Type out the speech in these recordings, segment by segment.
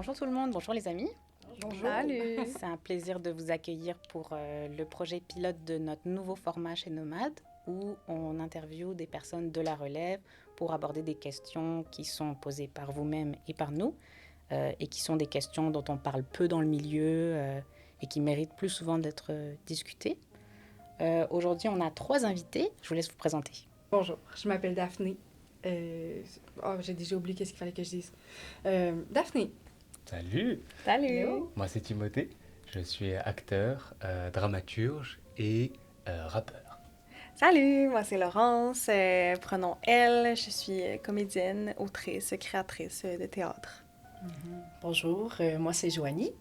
Bonjour tout le monde, bonjour les amis. Bonjour. Salut! C'est un plaisir de vous accueillir pour le projet pilote de notre nouveau format chez Nomade où on interviewe des personnes de la relève pour aborder des questions qui sont posées par vous-même et par nous et qui sont des questions dont on parle peu dans le milieu et qui méritent plus souvent d'être discutées. Aujourd'hui, on a 3 invités. Je vous laisse vous présenter. Bonjour, je m'appelle Daphné. J'ai déjà oublié qu'est-ce qu'il fallait que je dise. Daphné. Salut, Salut! Hello. moi c'est Timothée, je suis acteur, dramaturge et rappeur. Salut! Moi, c'est Laurence. Pronom elle. Je suis comédienne, autrice, créatrice de théâtre. Bonjour, moi c'est Joanie,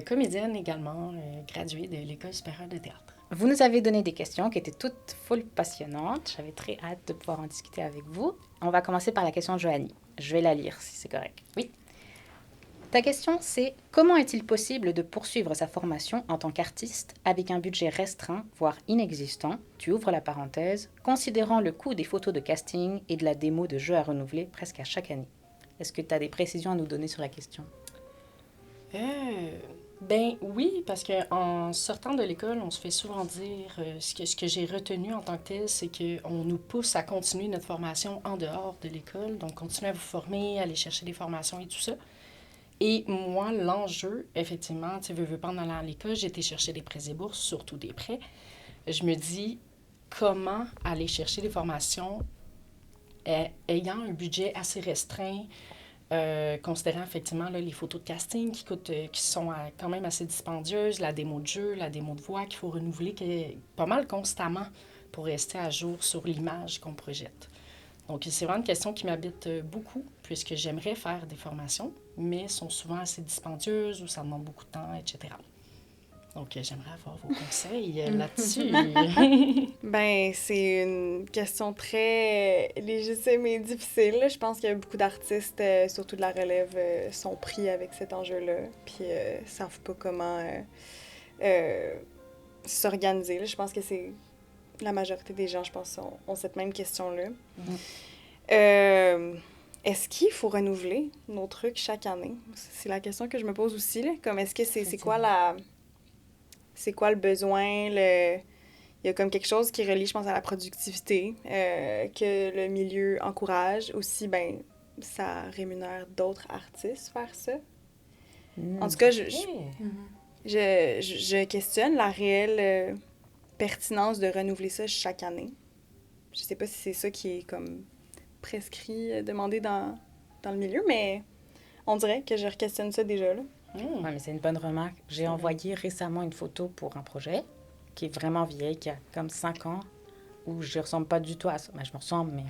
comédienne également, graduée de l'École supérieure de théâtre. Vous nous avez donné des questions qui étaient toutes full passionnantes. J'avais très hâte de pouvoir en discuter avec vous. On va commencer par la question de Joanie. Je vais la lire si c'est correct. Oui. Ta question, c'est comment est-il possible de poursuivre sa formation en tant qu'artiste avec un budget restreint, voire inexistant, tu ouvres la parenthèse, considérant le coût des photos de casting et de la démo de jeux à renouveler presque à chaque année? Est-ce que tu as des précisions à nous donner sur la question? Ben oui, parce qu'en sortant de l'école, on se fait souvent dire, ce que j'ai retenu en tant que tel, c'est qu'on nous pousse à continuer notre formation en dehors de l'école, donc continuer à vous former, aller chercher des formations et tout ça. Et moi, l'enjeu, effectivement, tu veux pas en allant à l'école, j'ai été chercher des prêts et bourses, surtout des prêts. Je me dis, comment aller chercher des formations ayant un budget assez restreint, considérant effectivement là, les photos de casting qui sont quand même assez dispendieuses, la démo de jeu, la démo de voix qu'il faut renouveler pas mal constamment pour rester à jour sur l'image qu'on projette. Donc, c'est vraiment une question qui m'habite beaucoup, puisque j'aimerais faire des formations, mais sont souvent assez dispendieuses ou ça demande beaucoup de temps, etc. Donc, j'aimerais avoir vos conseils là-dessus. Ben, c'est une question très légitime et difficile. Je pense qu'il y a beaucoup d'artistes, surtout de la relève, sont pris avec cet enjeu-là, puis savent pas comment s'organiser. Je pense que c'est la majorité des gens, je pense, ont cette même question-là. Est-ce qu'il faut renouveler nos trucs chaque année? C'est la question que je me pose aussi, là. Comme, est-ce que c'est quoi c'est quoi le besoin? Il y a comme quelque chose qui relie, je pense, à la productivité, que le milieu encourage. Aussi, ben, ça rémunère d'autres artistes faire ça. En tout cas, je questionne la réelle pertinence de renouveler ça chaque année. Je sais pas si c'est ça qui est comme prescrit, demandé dans le milieu, mais on dirait que je questionne ça déjà, là. Oui, mais c'est une bonne remarque. J'ai envoyé récemment une photo pour un projet qui est vraiment vieille, qui a comme 5 ans, où je ressemble pas du tout à ça. Ben, je me ressemble, mais...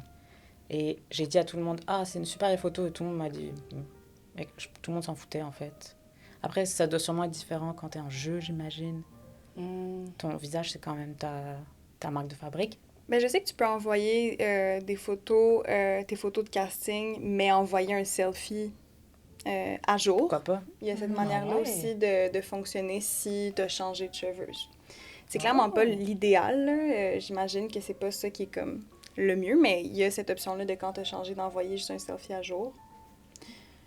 Et j'ai dit à tout le monde, ah, c'est une super belle photo, et tout le monde m'a dit... Mais tout le monde s'en foutait, en fait. Après, ça doit sûrement être différent quand t'es en jeu, j'imagine. Ton visage, c'est quand même ta marque de fabrique. Ben, je sais que tu peux envoyer des photos, tes photos de casting, mais envoyer un selfie à jour. Pourquoi pas? Il y a cette manière-là ouais. aussi de fonctionner si tu as changé de cheveux. C'est clairement pas l'idéal, là. J'imagine que c'est pas ça qui est comme le mieux, mais il y a cette option-là de quand tu as changé d'envoyer juste un selfie à jour.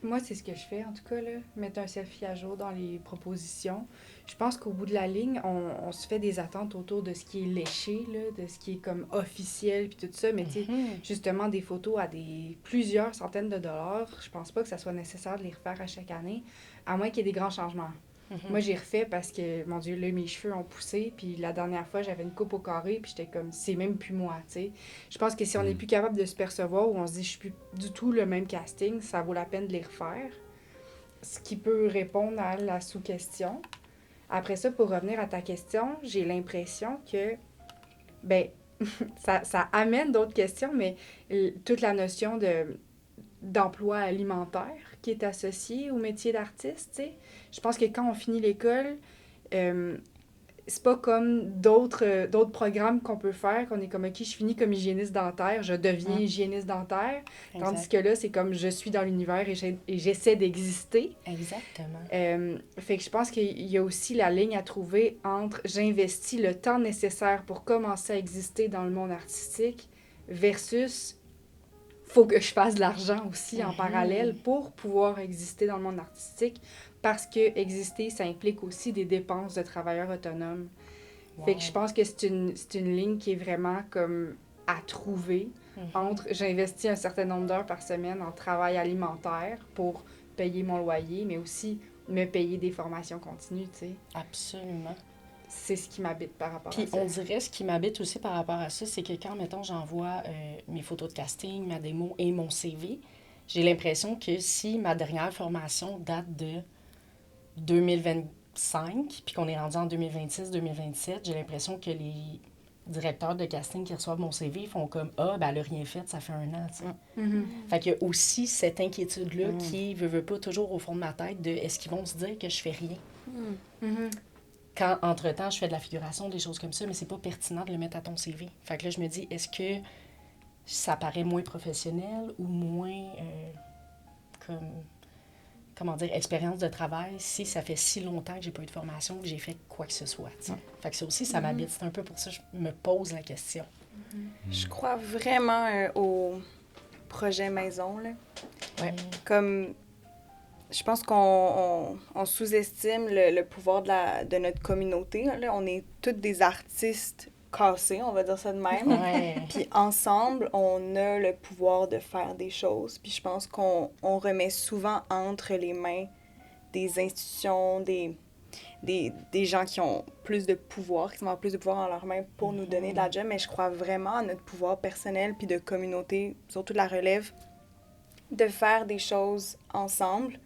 Moi, c'est ce que je fais, en tout cas, là. Mettre un selfie à jour dans les propositions. Je pense qu'au bout de la ligne, on se fait des attentes autour de ce qui est léché, là, de ce qui est comme officiel, puis tout ça. Mais tu sais, justement, des photos à plusieurs centaines de dollars, je pense pas que ça soit nécessaire de les refaire à chaque année, à moins qu'il y ait des grands changements. Moi, j'ai refait parce que, mon Dieu, là, mes cheveux ont poussé, puis la dernière fois, j'avais une coupe au carré, puis j'étais comme, c'est même plus moi, tu sais. Je pense que si on n'est plus capable de se percevoir, ou on se dit, je suis plus du tout le même casting, ça vaut la peine de les refaire. Ce qui peut répondre à la sous-question. Après ça, pour revenir à ta question, j'ai l'impression que, ben, ça amène d'autres questions, mais toute la notion d'emploi alimentaire qui est associée au métier d'artiste, tu sais. Je pense que quand on finit l'école, c'est pas comme d'autres programmes qu'on peut faire, qu'on est comme, OK, je finis comme hygiéniste dentaire, je deviens hygiéniste dentaire. Exact. Tandis que là, c'est comme, je suis dans l'univers et j'essaie d'exister. Exactement. Fait que je pense qu'il y a aussi la ligne à trouver entre j'investis le temps nécessaire pour commencer à exister dans le monde artistique versus faut que je fasse de l'argent aussi en parallèle pour pouvoir exister dans le monde artistique, parce que exister, ça implique aussi des dépenses de travailleurs autonomes. Fait que je pense que c'est une ligne qui est vraiment comme à trouver entre j'investis un certain nombre d'heures par semaine en travail alimentaire pour payer mon loyer, mais aussi me payer des formations continues, tu sais. Absolument. C'est ce qui m'habite par rapport Puis à ça. on dirait, ce qui m'habite aussi par rapport à ça, c'est que quand, mettons, j'envoie mes photos de casting, ma démo et mon CV, j'ai l'impression que si ma dernière formation date de 2025, puis qu'on est rendu en 2026-2027, j'ai l'impression que les directeurs de casting qui reçoivent mon CV font comme « Ah, ben elle a rien fait, ça fait 1 an. » tu sais. Fait qu'il y a aussi cette inquiétude-là qui veut pas toujours au fond de ma tête de « Est-ce qu'ils vont se dire que je fais rien? » Quand, entre-temps, je fais de la figuration, des choses comme ça, mais c'est pas pertinent de le mettre à ton CV. Fait que là, je me dis, est-ce que ça paraît moins professionnel ou moins, comment dire, expérience de travail si ça fait si longtemps que j'ai pas eu de formation, que j'ai fait quoi que ce soit, tu sais. Fait que ça aussi, ça m'habite. C'est un peu pour ça que je me pose la question. Je crois vraiment au projet maison, là. Ouais. Comme, je pense qu'on sous-estime le pouvoir de notre communauté. Là. On est toutes des artistes cassés, on va dire ça de même. Ouais. Puis ensemble, on a le pouvoir de faire des choses. Puis je pense qu'on remet souvent entre les mains des institutions, des gens qui ont plus de pouvoir, qui vont avoir plus de pouvoir en leurs mains pour nous donner de la job. Mais je crois vraiment à notre pouvoir personnel puis de communauté, surtout de la relève, de faire des choses ensemble.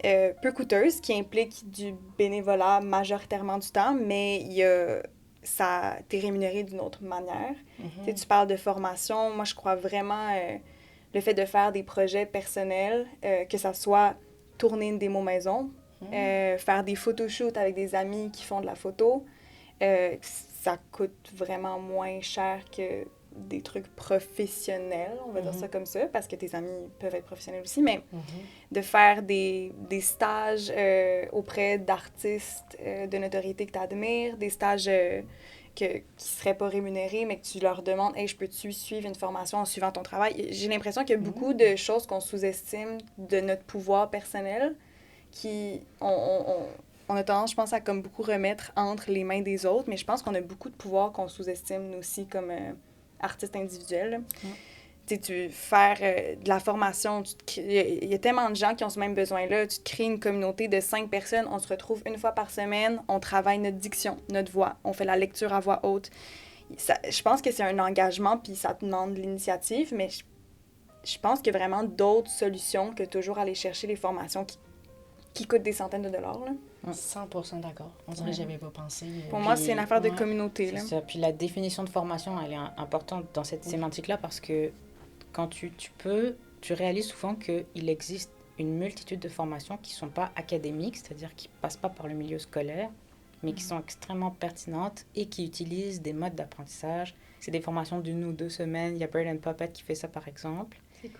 Peu coûteuses, qui impliquent du bénévolat majoritairement du temps, mais t'es rémunéré d'une autre manière. Tu parles de formation. Moi, je crois vraiment le fait de faire des projets personnels, que ça soit tourner une démo maison, faire des photoshoots avec des amis qui font de la photo, ça coûte vraiment moins cher que des trucs professionnels, on va dire ça comme ça, parce que tes amis peuvent être professionnels aussi, mais de faire des stages auprès d'artistes de notoriété que tu admires, des stages qui ne seraient pas rémunérés, mais que tu leur demandes « Hey, je peux-tu suivre une formation en suivant ton travail? » J'ai l'impression qu'il y a beaucoup de choses qu'on sous-estime de notre pouvoir personnel qui... On a tendance, je pense, à comme beaucoup remettre entre les mains des autres, mais je pense qu'on a beaucoup de pouvoir qu'on sous-estime, nous aussi, comme artistes individuels. Tu faire de la formation, il y a tellement de gens qui ont ce même besoin-là. Tu te crées une communauté de 5 personnes, on se retrouve 1 fois par semaine, on travaille notre diction, notre voix, on fait la lecture à voix haute. Je pense que c'est un engagement, puis ça te demande de l'initiative, mais je pense qu'il y a vraiment d'autres solutions que toujours aller chercher les formations qui coûtent des centaines de dollars. Là. 100% d'accord. On dirait que j'avais pas pensé. Pour moi, c'est une affaire de communauté. Là. C'est ça. Puis la définition de formation, elle est importante dans cette sémantique-là parce que quand tu réalises souvent qu'il existe une multitude de formations qui ne sont pas académiques, c'est-à-dire qui ne passent pas par le milieu scolaire, mais qui sont extrêmement pertinentes et qui utilisent des modes d'apprentissage. C'est des formations d'1 ou 2 semaines. Il y a Bird and Puppet qui fait ça, par exemple.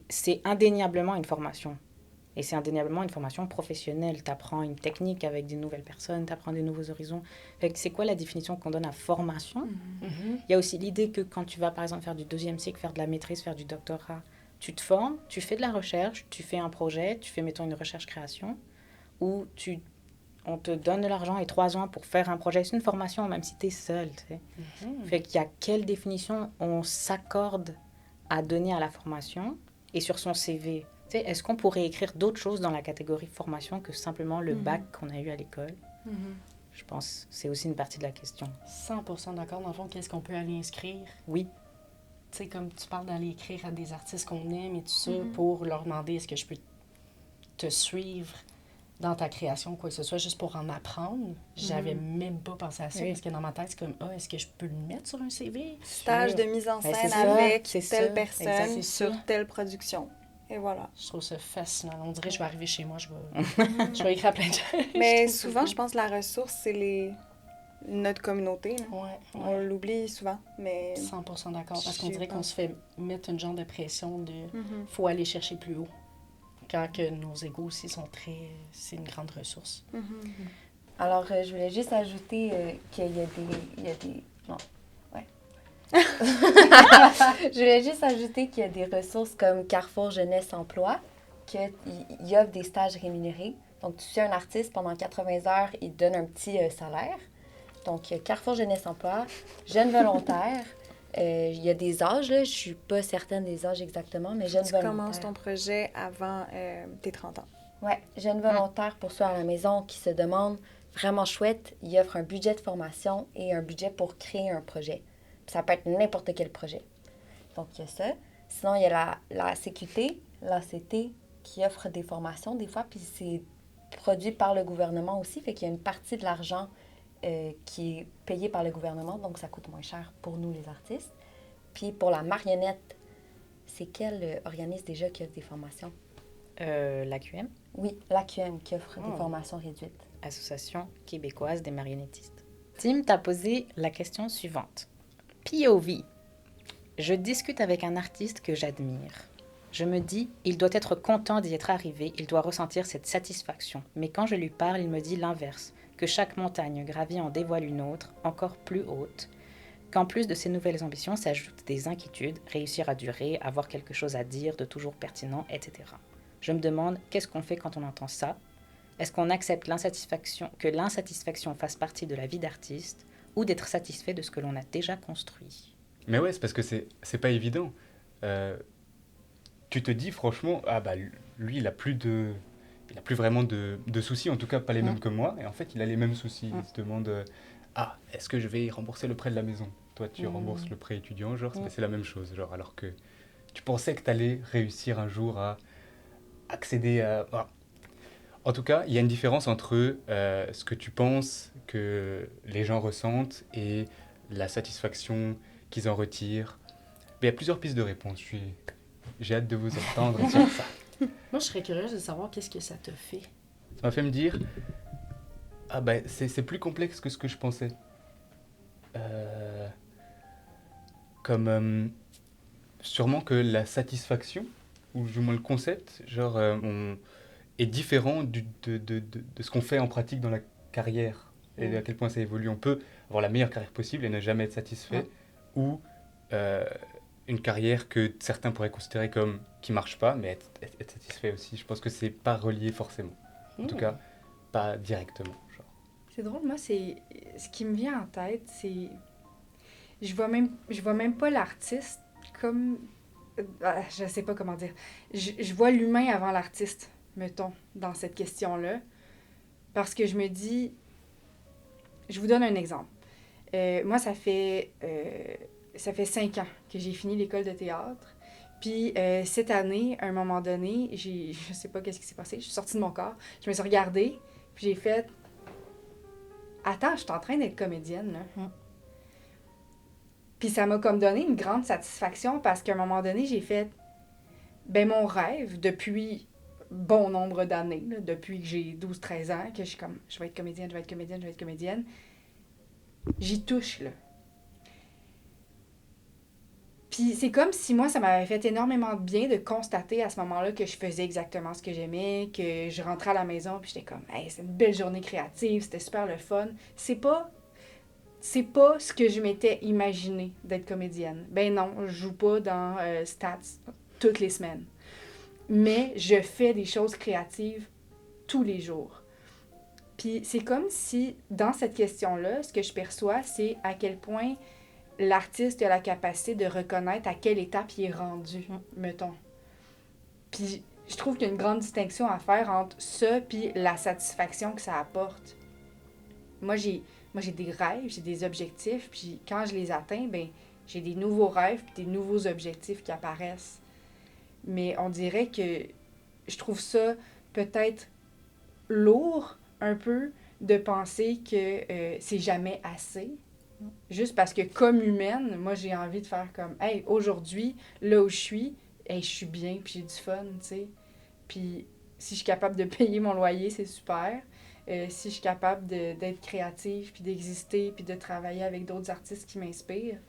C'est indéniablement une formation. Et c'est indéniablement une formation professionnelle. Tu apprends une technique avec des nouvelles personnes, tu apprends des nouveaux horizons. C'est quoi la définition qu'on donne à formation? Il y a aussi l'idée que quand tu vas, par exemple, faire du 2e cycle, faire de la maîtrise, faire du doctorat, tu te formes, tu fais de la recherche, tu fais un projet, tu fais, mettons, une recherche-création, où on te donne de l'argent et 3 ans pour faire un projet. C'est une formation, même si tu es seul. Tu sais. Fait qu'il y a quelle définition on s'accorde à donner à la formation et sur son CV. Est-ce qu'on pourrait écrire d'autres choses dans la catégorie formation que simplement le bac qu'on a eu à l'école? Je pense que c'est aussi une partie de la question. 100% d'accord. Dans le fond, qu'est-ce qu'on peut aller inscrire? Oui. Tu sais, comme tu parles d'aller écrire à des artistes qu'on aime et tout ça, pour leur demander est-ce que je peux te suivre dans ta création, quoi que ce soit, juste pour en apprendre. J'avais même pas pensé à ça, parce que dans ma tête, c'est comme, est-ce que je peux le mettre sur un CV? Stage de mise en scène avec telle personne sur telle production. Et voilà. Je trouve ça fascinant. On dirait que je vais arriver chez moi, je vais écrire à plein de choses. Mais souvent, je pense que la ressource, c'est notre communauté. Ouais. On l'oublie souvent, mais... 100% d'accord, parce qu'on dirait qu'on se fait mettre une genre de pression de faut aller chercher plus haut. Quand que nos égos aussi sont c'est une grande ressource. Alors, je voulais juste ajouter qu'il y a des... Je voulais juste ajouter qu'il y a des ressources comme Carrefour Jeunesse Emploi, qu'il offre des stages rémunérés. Donc, tu suis un artiste pendant 80 heures, il te donne un petit salaire. Donc, Carrefour Jeunesse Emploi, jeunes volontaires. Il y a des âges, là, je ne suis pas certaine des âges exactement, mais jeunes volontaires. Tu commences ton projet avant tes 30 ans. Oui, jeunes volontaires pour soi à la maison qui se demandent, vraiment chouette, ils offrent un budget de formation et un budget pour créer un projet. Puis ça peut être n'importe quel projet. Donc, il y a ça. Sinon, il y a la CQT, l'ACT, qui offre des formations des fois, puis c'est produit par le gouvernement aussi, fait qu'il y a une partie de l'argent qui est payé par le gouvernement, donc ça coûte moins cher pour nous, les artistes. Puis pour la marionnette, c'est quel organisme déjà qui offre des formations? L'AQM, Oui, l'AQM qui offre des formations réduites. Association québécoise des marionnettistes. Tim t'a posé la question suivante. POV. Je discute avec un artiste que j'admire. Je me dis, il doit être content d'y être arrivé, il doit ressentir cette satisfaction. Mais quand je lui parle, il me dit l'inverse, que chaque montagne gravie en dévoile une autre, encore plus haute, qu'en plus de ces nouvelles ambitions s'ajoutent des inquiétudes, réussir à durer, avoir quelque chose à dire de toujours pertinent, etc. Je me demande, qu'est-ce qu'on fait quand on entend ça? Est-ce qu'on accepte que l'insatisfaction fasse partie de la vie d'artiste ou d'être satisfait de ce que l'on a déjà construit? Mais ouais, c'est parce que c'est pas évident. Tu te dis franchement, ah bah lui il a plus vraiment de soucis, en tout cas pas les mêmes que moi, et en fait il a les mêmes soucis. Il se demande, est-ce que je vais rembourser le prêt de la maison? Toi tu rembourses le prêt étudiant, genre c'est la même chose, genre alors que tu pensais que tu allais réussir un jour à accéder à... Voilà. En tout cas, il y a une différence entre ce que tu penses que les gens ressentent et la satisfaction qu'ils en retirent. Mais il y a plusieurs pistes de réponse. J'ai hâte de vous entendre sur ça. Moi, je serais curieuse de savoir qu'est-ce que ça te fait. Ça m'a fait me dire, c'est plus complexe que ce que je pensais. Sûrement que la satisfaction, ou du moins le concept, genre, est différent de ce qu'on fait en pratique dans la carrière et à quel point ça évolue. On peut avoir la meilleure carrière possible et ne jamais être satisfait, ou une carrière que certains pourraient considérer comme qui marche pas, mais être satisfait aussi. Je pense que c'est pas relié forcément. En tout cas, pas directement. Genre. C'est drôle, moi, c'est ce qui me vient en tête, c'est je vois même pas l'artiste comme je sais pas comment dire. Je vois l'humain avant l'artiste, mettons, dans cette question-là, parce que je me dis, je vous donne un exemple. Moi, ça fait 5 ans que j'ai fini l'école de théâtre. Puis cette année, à un moment donné, je sais pas qu'est-ce qui s'est passé, je suis sortie de mon corps, je me suis regardée, puis j'ai fait « Attends, je suis en train d'être comédienne, là. Puis ça m'a comme donné une grande satisfaction parce qu'à un moment donné, j'ai fait mon rêve depuis bon nombre d'années, là, depuis que j'ai 12-13 ans, que je suis comme je vais être comédienne, j'y touche, là. Puis c'est comme si moi, ça m'avait fait énormément de bien de constater à ce moment-là que je faisais exactement ce que j'aimais, que je rentrais à la maison puis j'étais comme « Hey, c'est une belle journée créative, c'était super le fun. » C'est pas ce que je m'étais imaginé d'être comédienne. Ben non, je joue pas dans Stats toutes les semaines. Mais je fais des choses créatives tous les jours. Puis c'est comme si, dans cette question-là, ce que je perçois, c'est à quel point l'artiste a la capacité de reconnaître à quelle étape il est rendu, mettons. Puis je trouve qu'il y a une grande distinction à faire entre ça puis la satisfaction que ça apporte. Moi, j'ai des rêves, j'ai des objectifs, puis quand je les atteins, j'ai des nouveaux rêves puis des nouveaux objectifs qui apparaissent. Mais on dirait que je trouve ça peut-être lourd un peu de penser que c'est jamais assez. Juste parce que comme humaine, moi j'ai envie de faire comme « Hey, aujourd'hui, là où je suis bien puis j'ai du fun, tu sais. » Puis si je suis capable de payer mon loyer, c'est super. Si je suis capable d'être créative puis d'exister puis de travailler avec d'autres artistes qui m'inspirent,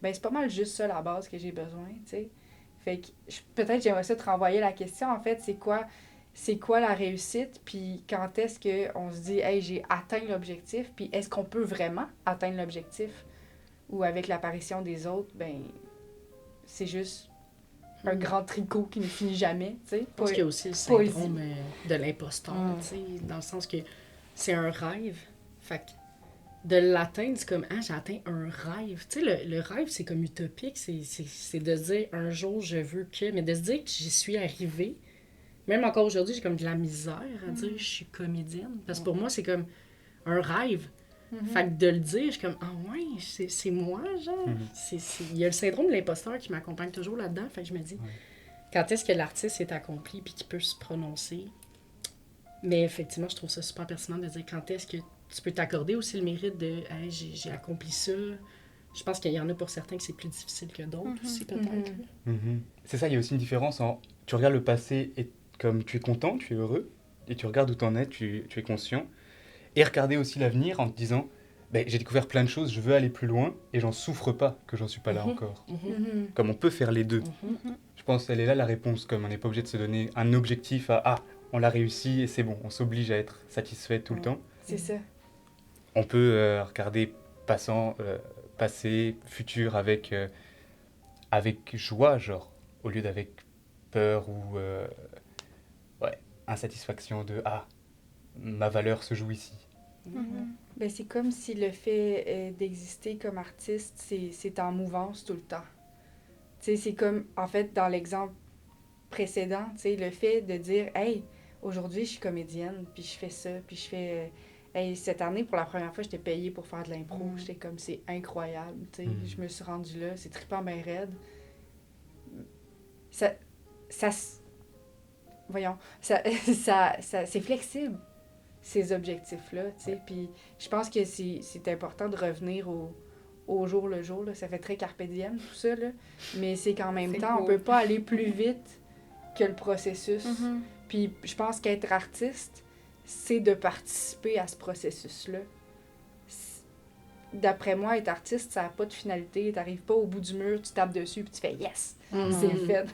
c'est pas mal juste ça la base que j'ai besoin, tu sais. Fait que peut-être j'aimerais ça te renvoyer la question, en fait, c'est quoi la réussite, puis quand est-ce qu'on se dit « Hey, j'ai atteint l'objectif », puis est-ce qu'on peut vraiment atteindre l'objectif? ou avec l'apparition des autres, ben c'est juste un grand tricot qui ne finit jamais, tu sais. Je pense qu'il y a aussi le syndrome de l'imposteur, tu sais, dans le sens que c'est un rêve. Fait que de l'atteindre, c'est comme, j'ai atteint un rêve. Tu sais, le rêve, c'est comme utopique, c'est de se dire, un jour, je veux que... Mais de se dire que j'y suis arrivée, même encore aujourd'hui, j'ai comme de la misère à dire je suis comédienne. Parce que pour moi, c'est comme un rêve. Fait que de le dire, je suis comme, ouais, c'est moi, genre. Il y a le syndrome de l'imposteur qui m'accompagne toujours là-dedans. Fait que je me dis, quand est-ce que l'artiste est accompli puis qu'il peut se prononcer? Mais effectivement, je trouve ça super pertinent de dire quand est-ce que tu peux t'accorder aussi le mérite de hey, j'ai accompli ça. Je pense qu'il y en a pour certains que c'est plus difficile que d'autres aussi, peut-être. C'est ça, il y a aussi une différence en... Tu regardes le passé et comme tu es content, tu es heureux, et tu regardes où tu en es, tu es conscient. Et regarder aussi l'avenir en te disant j'ai découvert plein de choses, je veux aller plus loin, et j'en souffre pas que j'en suis pas là encore. Comme on peut faire les deux. Je pense qu'elle est là la réponse, comme on n'est pas obligé de se donner un objectif à on l'a réussi et c'est bon, on s'oblige à être satisfait tout le temps. C'est ça. On peut regarder passé, futur avec joie, genre, au lieu d'avec peur ou insatisfaction de ma valeur se joue ici. Ben, c'est comme si le fait d'exister comme artiste, c'est en mouvance tout le temps. Tu sais, c'est comme, en fait, dans l'exemple précédent, tu sais, le fait de dire « Hey, aujourd'hui, je suis comédienne, puis je fais ça, puis je fais... Hey, cette année, pour la première fois, j'étais payée pour faire de l'impro. J'étais comme, c'est incroyable, tu sais. Je me suis rendue là, c'est trippant ben raide. Voyons, c'est flexible, ces objectifs-là, tu sais. Puis je pense que c'est important de revenir au jour le jour, là. Ça fait très carpe diem, tout ça, là. Mais c'est qu'en même temps, on peut pas aller plus vite que le processus. Puis je pense qu'être artiste, c'est de participer à ce processus-là. D'après moi, être artiste, ça n'a pas de finalité. Tu n'arrives pas au bout du mur, tu tapes dessus puis tu fais « yes ». C'est le fait.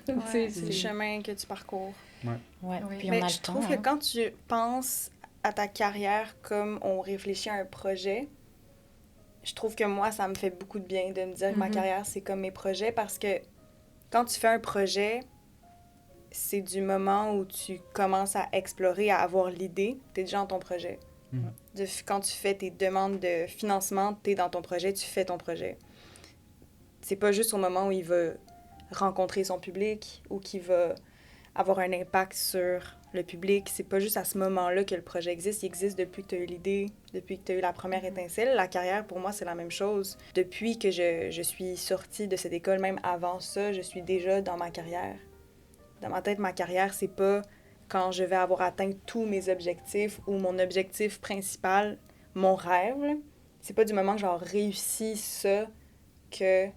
C'est le chemin que tu parcours. Ouais. Puis mais on a je le temps, trouve que quand tu penses à ta carrière comme on réfléchit à un projet, je trouve que moi, ça me fait beaucoup de bien de me dire que ma carrière, c'est comme mes projets parce que quand tu fais un projet, c'est du moment où tu commences à explorer, à avoir l'idée, tu es déjà dans ton projet. Quand tu fais tes demandes de financement, tu es dans ton projet, tu fais ton projet. C'est pas juste au moment où il va rencontrer son public ou qu'il va avoir un impact sur le public. C'est pas juste à ce moment-là que le projet existe. Il existe depuis que tu as eu l'idée, depuis que tu as eu la première étincelle. La carrière, pour moi, c'est la même chose. Depuis que je suis sortie de cette école, même avant ça, je suis déjà dans ma carrière. Dans ma tête, ma carrière, c'est pas quand je vais avoir atteint tous mes objectifs ou mon objectif principal, mon rêve. Là. C'est pas du moment que j'ai réussi ça que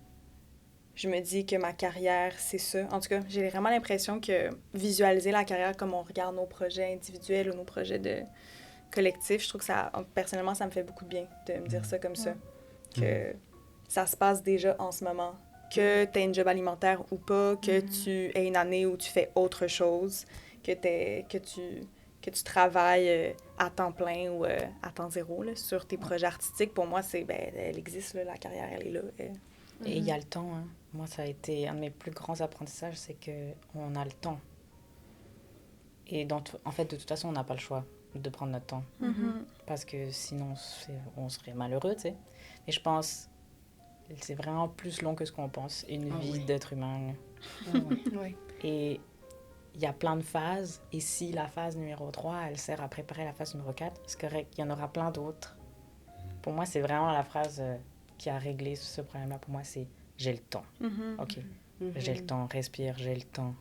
je me dis que ma carrière, c'est ça. En tout cas, j'ai vraiment l'impression que visualiser la carrière comme on regarde nos projets individuels ou nos projets de collectif, je trouve que ça, personnellement, ça me fait beaucoup de bien de me dire ça comme ça. Que ça se passe déjà en ce moment. Que tu aies une job alimentaire ou pas, que tu aies une année où tu fais autre chose, que tu travailles à temps plein ou à temps zéro là, sur tes projets artistiques. Pour moi, elle existe, là, la carrière, elle est là. Et il y a le temps. Hein. Moi, ça a été un de mes plus grands apprentissages, c'est qu'on a le temps. Et en fait, de toute façon, on n'a pas le choix de prendre notre temps. Parce que sinon, on serait malheureux, tu sais. Et je pense c'est vraiment plus long que ce qu'on pense, une vie d'être humain. Et il y a plein de phases. Et si la phase numéro 3, elle sert à préparer la phase numéro 4, c'est correct, il y en aura plein d'autres. Pour moi, c'est vraiment la phrase qui a réglé ce problème-là. Pour moi, c'est « j'ai le temps ». OK, j'ai le temps, respire, j'ai le temps.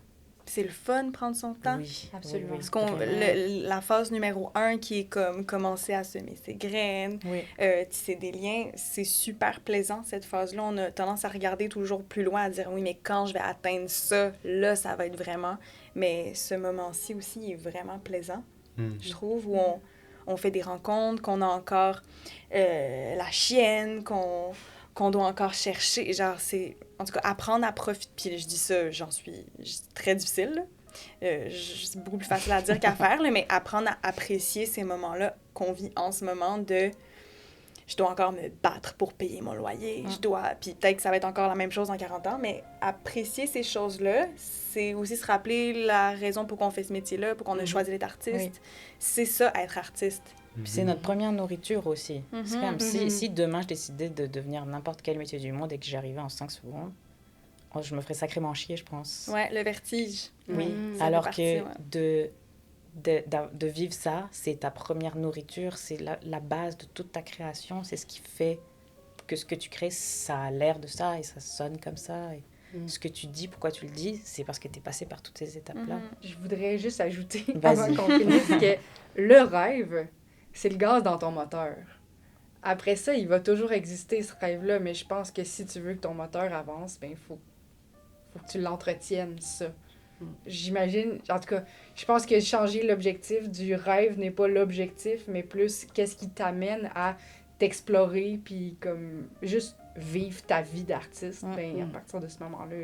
C'est le fun de prendre son temps. Oui, absolument. Parce la phase numéro 1 qui est comme commencer à semer ses graines, tisser des liens, c'est super plaisant cette phase-là. On a tendance à regarder toujours plus loin, à dire oui, mais quand je vais atteindre ça, là, ça va être vraiment. Mais ce moment-ci aussi il est vraiment plaisant, je trouve, où on fait des rencontres, qu'on a encore la chienne, qu'on doit encore chercher. Genre, c'est... En tout cas, apprendre à profiter... Puis je dis ça, c'est très difficile. C'est beaucoup plus facile à dire qu'à faire, là, mais apprendre à apprécier ces moments-là qu'on vit en ce moment de... je dois encore me battre pour payer mon loyer, puis peut-être que ça va être encore la même chose dans 40 ans, mais apprécier ces choses-là, c'est aussi se rappeler la raison pour qu'on fait ce métier-là, pour qu'on a choisi d'être artiste. C'est ça, être artiste. Puis c'est notre première nourriture aussi. C'est comme si demain je décidais de devenir n'importe quel métier du monde et que j'y arrivais en 5 secondes, je me ferais sacrément chier, je pense. Ouais, le vertige. Oui, alors que de vivre ça, c'est ta première nourriture, c'est la base de toute ta création, c'est ce qui fait que ce que tu crées, ça a l'air de ça et ça sonne comme ça. Et ce que tu dis, pourquoi tu le dis, c'est parce que tu es passé par toutes ces étapes-là. Je voudrais juste ajouter, avant qu'on finisse, que le rêve, c'est le gaz dans ton moteur. Après ça, il va toujours exister, ce rêve-là, mais je pense que si tu veux que ton moteur avance, ben il faut que tu l'entretiennes, ça. J'imagine, en tout cas, je pense que changer l'objectif du rêve n'est pas l'objectif, mais plus qu'est-ce qui t'amène à t'explorer, puis comme juste vivre ta vie d'artiste, ben à partir de ce moment-là.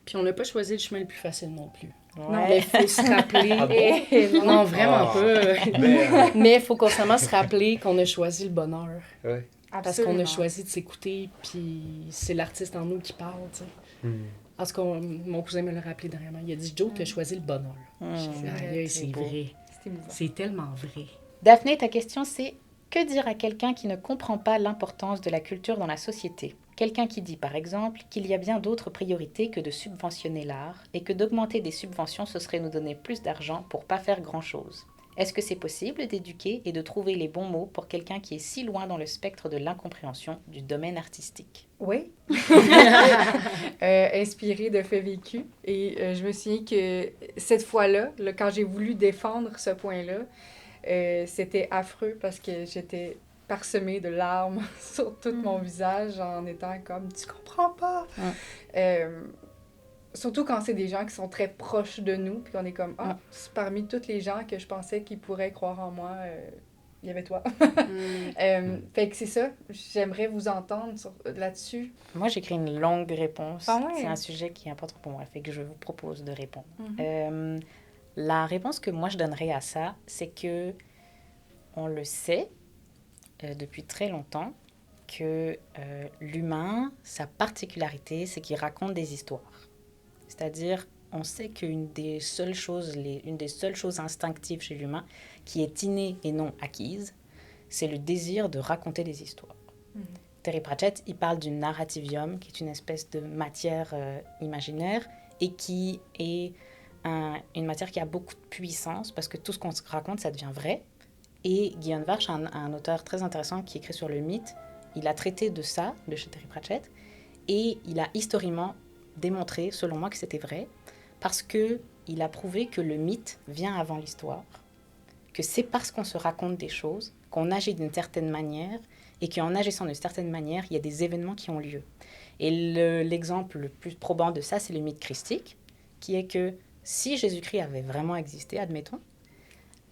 Puis on n'a pas choisi le chemin le plus facile non plus. Non, mais il faut se rappeler... Ah bon? Non, vraiment pas. Mais il faut constamment se rappeler qu'on a choisi le bonheur. Ouais. Parce qu'on a choisi de s'écouter, puis c'est l'artiste en nous qui parle, tu sais. Parce que mon cousin me l'a rappelé dernièrement. Il a dit « Joe, tu as choisi le bonheur. » J'ai dit « c'est vrai. C'est tellement vrai. » Daphné, ta question, c'est « Que dire à quelqu'un qui ne comprend pas l'importance de la culture dans la société ? Quelqu'un qui dit, par exemple, qu'il y a bien d'autres priorités que de subventionner l'art et que d'augmenter des subventions, ce serait nous donner plus d'argent pour pas faire grand-chose. Est-ce que c'est possible d'éduquer et de trouver les bons mots pour quelqu'un qui est si loin dans le spectre de l'incompréhension du domaine artistique ? » Oui. Inspirée de faits vécus. Et je me souviens que cette fois-là, quand j'ai voulu défendre ce point-là, c'était affreux parce que j'étais parsemée de larmes sur tout mon visage en étant comme « Tu comprends pas! Surtout quand c'est des gens qui sont très proches de nous, puis qu'on est comme « Ah, parmi toutes les gens que je pensais qui pourraient croire en moi, il y avait toi. » Fait que c'est ça. J'aimerais vous entendre là-dessus. Moi, j'écris une longue réponse. Ah ouais. C'est un sujet qui est important pour moi, fait que je vous propose de répondre. La réponse que moi, je donnerais à ça, c'est que on le sait depuis très longtemps que l'humain, sa particularité, c'est qu'il raconte des histoires. C'est-à-dire, on sait qu'une des seules choses instinctives chez l'humain, qui est innée et non acquise, c'est le désir de raconter des histoires. Terry Pratchett, il parle du narrativium, qui est une espèce de matière imaginaire et qui est une matière qui a beaucoup de puissance parce que tout ce qu'on se raconte, ça devient vrai. Et Guy Warch, un auteur très intéressant qui écrit sur le mythe, il a traité de ça, de chez Terry Pratchett, et il a historiquement démontré, selon moi, que c'était vrai, parce qu'il a prouvé que le mythe vient avant l'histoire, que c'est parce qu'on se raconte des choses, qu'on agit d'une certaine manière, et qu'en agissant d'une certaine manière, il y a des événements qui ont lieu. Et l'exemple le plus probant de ça, c'est le mythe christique, qui est que si Jésus-Christ avait vraiment existé, admettons,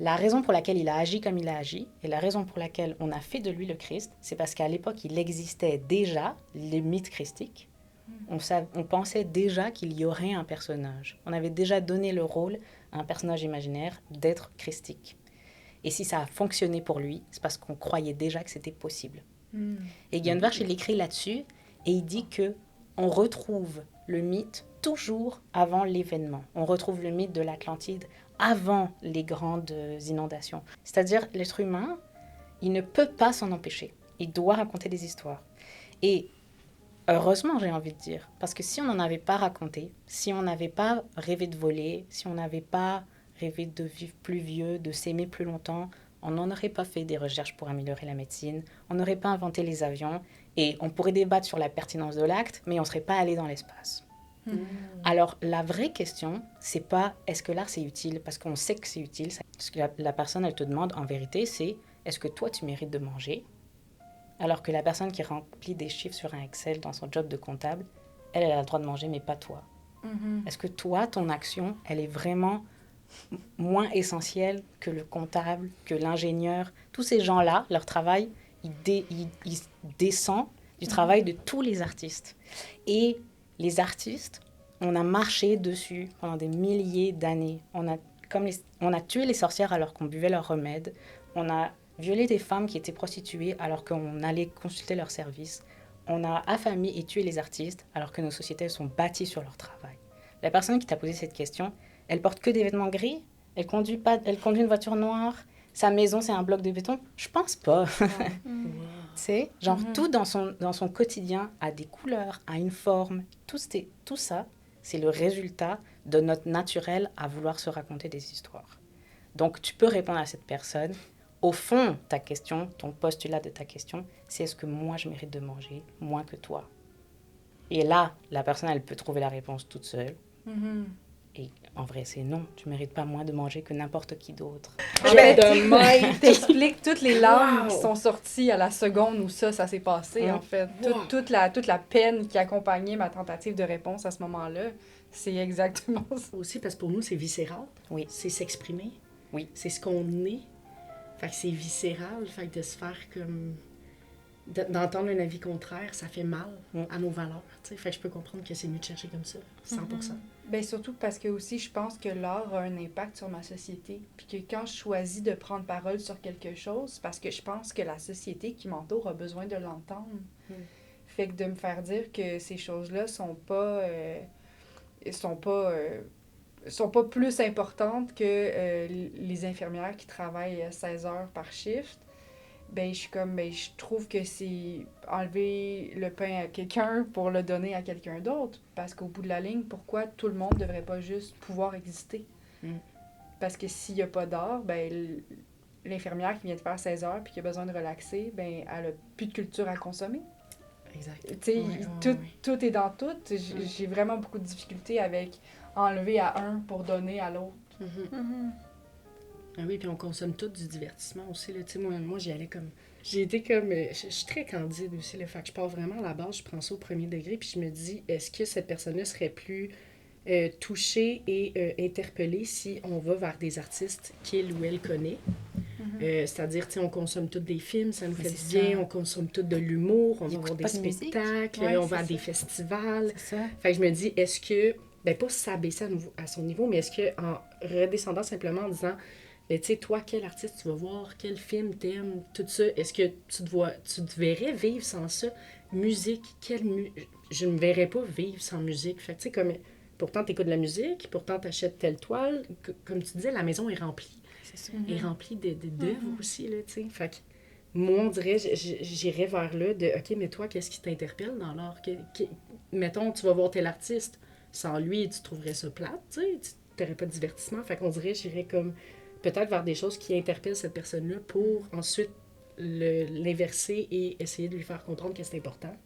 la raison pour laquelle il a agi comme il a agi, et la raison pour laquelle on a fait de lui le Christ, c'est parce qu'à l'époque, il existait déjà les mythes christiques. On pensait déjà qu'il y aurait un personnage. On avait déjà donné le rôle à un personnage imaginaire d'être christique. Et si ça a fonctionné pour lui, c'est parce qu'on croyait déjà que c'était possible. Et Guy Warch, il écrit là-dessus, et il dit qu'on retrouve le mythe toujours avant l'événement. On retrouve le mythe de l'Atlantide avant les grandes inondations. C'est-à-dire, l'être humain, il ne peut pas s'en empêcher. Il doit raconter des histoires. Et heureusement, j'ai envie de dire, parce que si on n'en avait pas raconté, si on n'avait pas rêvé de voler, si on n'avait pas rêvé de vivre plus vieux, de s'aimer plus longtemps, on n'en aurait pas fait des recherches pour améliorer la médecine, on n'aurait pas inventé les avions, et on pourrait débattre sur la pertinence de l'acte, mais on ne serait pas allé dans l'espace. Alors, la vraie question, c'est pas est-ce que l'art c'est utile, parce qu'on sait que c'est utile. Ce que la personne, elle te demande en vérité, c'est est-ce que toi tu mérites de manger, alors que la personne qui remplit des chiffres sur un Excel dans son job de comptable, elle a le droit de manger, mais pas toi. Est-ce que toi, ton action, elle est vraiment moins essentielle que le comptable, que l'ingénieur? Tous ces gens-là, leur travail, il descend du travail de tous les artistes. Et les artistes, on a marché dessus pendant des milliers d'années. On a tué les sorcières alors qu'on buvait leurs remèdes. On violé des femmes qui étaient prostituées alors qu'on allait consulter leurs services. On a affamé et tué les artistes alors que nos sociétés sont bâties sur leur travail. La personne qui t'a posé cette question, elle porte que des vêtements gris? Elle conduit une voiture noire? Sa maison, c'est un bloc de béton? Je pense pas. C'est genre tout dans son quotidien a des couleurs, a une forme. Tout ça, c'est le résultat de notre naturel à vouloir se raconter des histoires. Donc, tu peux répondre à cette personne. Au fond, ta question, ton postulat de ta question, c'est est-ce que moi, je mérite de manger moins que toi? Et là, la personne, elle peut trouver la réponse toute seule. Et en vrai, c'est non. Tu mérites pas moins de manger que n'importe qui d'autre. T'expliques toutes les larmes qui sont sorties à la seconde où ça s'est passé, en fait. Toute la peine qui accompagnait ma tentative de réponse à ce moment-là, c'est exactement ça. Aussi, parce que pour nous, c'est viscéral. Oui. C'est s'exprimer. Oui. C'est ce qu'on est. Fait que c'est viscéral. Fait que de se faire comme... D'entendre un avis contraire, ça fait mal à nos valeurs. T'sais. Fait que je peux comprendre que c'est mieux de chercher comme ça, 100%. Ben surtout parce que aussi, je pense que l'art a un impact sur ma société. Puis que quand je choisis de prendre parole sur quelque chose, parce que je pense que la société qui m'entoure a besoin de l'entendre. Fait que de me faire dire que ces choses-là sont pas plus importantes que les infirmières qui travaillent 16 heures par shift, ben je trouve que c'est enlever le pain à quelqu'un pour le donner à quelqu'un d'autre. Parce qu'au bout de la ligne, pourquoi tout le monde ne devrait pas juste pouvoir exister? Parce que s'il n'y a pas d'art, ben l'infirmière qui vient de faire 16 heures puis qui a besoin de relaxer, ben elle n'a plus de culture à consommer. Exact. Tu sais, tout est dans tout. J'ai vraiment beaucoup de difficultés avec enlever à un pour donner à l'autre. Ah oui, puis on consomme tout du divertissement aussi. Là. Moi, j'y allais comme... J'ai été comme... Je suis très candide aussi. Là. Fait que je pars vraiment à la base, je prends ça au premier degré, puis je me dis, est-ce que cette personne-là serait plus touchée et interpellée si on va vers des artistes qu'il ou elle connaît? C'est-à-dire, on consomme tous des films, ça nous fait du bien, on consomme tout de l'humour, on va voir des spectacles, on va à des festivals. Fait que je me dis, est-ce que... Ben, pas s'abaisser à son niveau, mais est-ce que en redescendant simplement en disant... Mais tu sais, toi, quel artiste tu vas voir, quel film t'aimes, tout ça, est-ce que tu te verrais vivre sans ça? Musique, je ne me verrais pas vivre sans musique. Fait que tu sais, comme, pourtant t'écoutes de la musique, pourtant t'achètes telle toile, comme tu disais, la maison est remplie. C'est ça. Elle est remplie d'œuvres aussi, là, tu sais. Fait que moi, on dirait, j'irais vers là de, OK, mais toi, qu'est-ce qui t'interpelle dans l'art? Mettons, tu vas voir tel artiste, sans lui, tu trouverais ça plate, tu sais, tu n'aurais pas de divertissement. Fait qu'on dirait, j'irais comme... peut-être vers des choses qui interpellent cette personne-là pour ensuite l'inverser et essayer de lui faire comprendre que c'est important.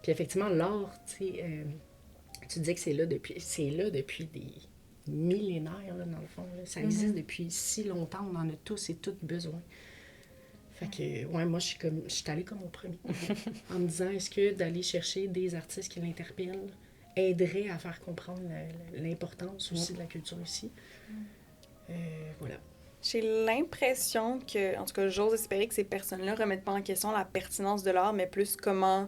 Puis effectivement, l'art, tu disais que c'est là depuis des millénaires, là, dans le fond. Là. Ça existe depuis si longtemps, on en a tous et toutes besoin. Fait que, ouais, moi, je suis allée comme au premier. En me disant, est-ce que d'aller chercher des artistes qui l'interpellent aiderait à faire comprendre l'importance aussi de la culture ici? Voilà. J'ai l'impression que, en tout cas, j'ose espérer que ces personnes-là remettent pas en question la pertinence de l'art, mais plus comment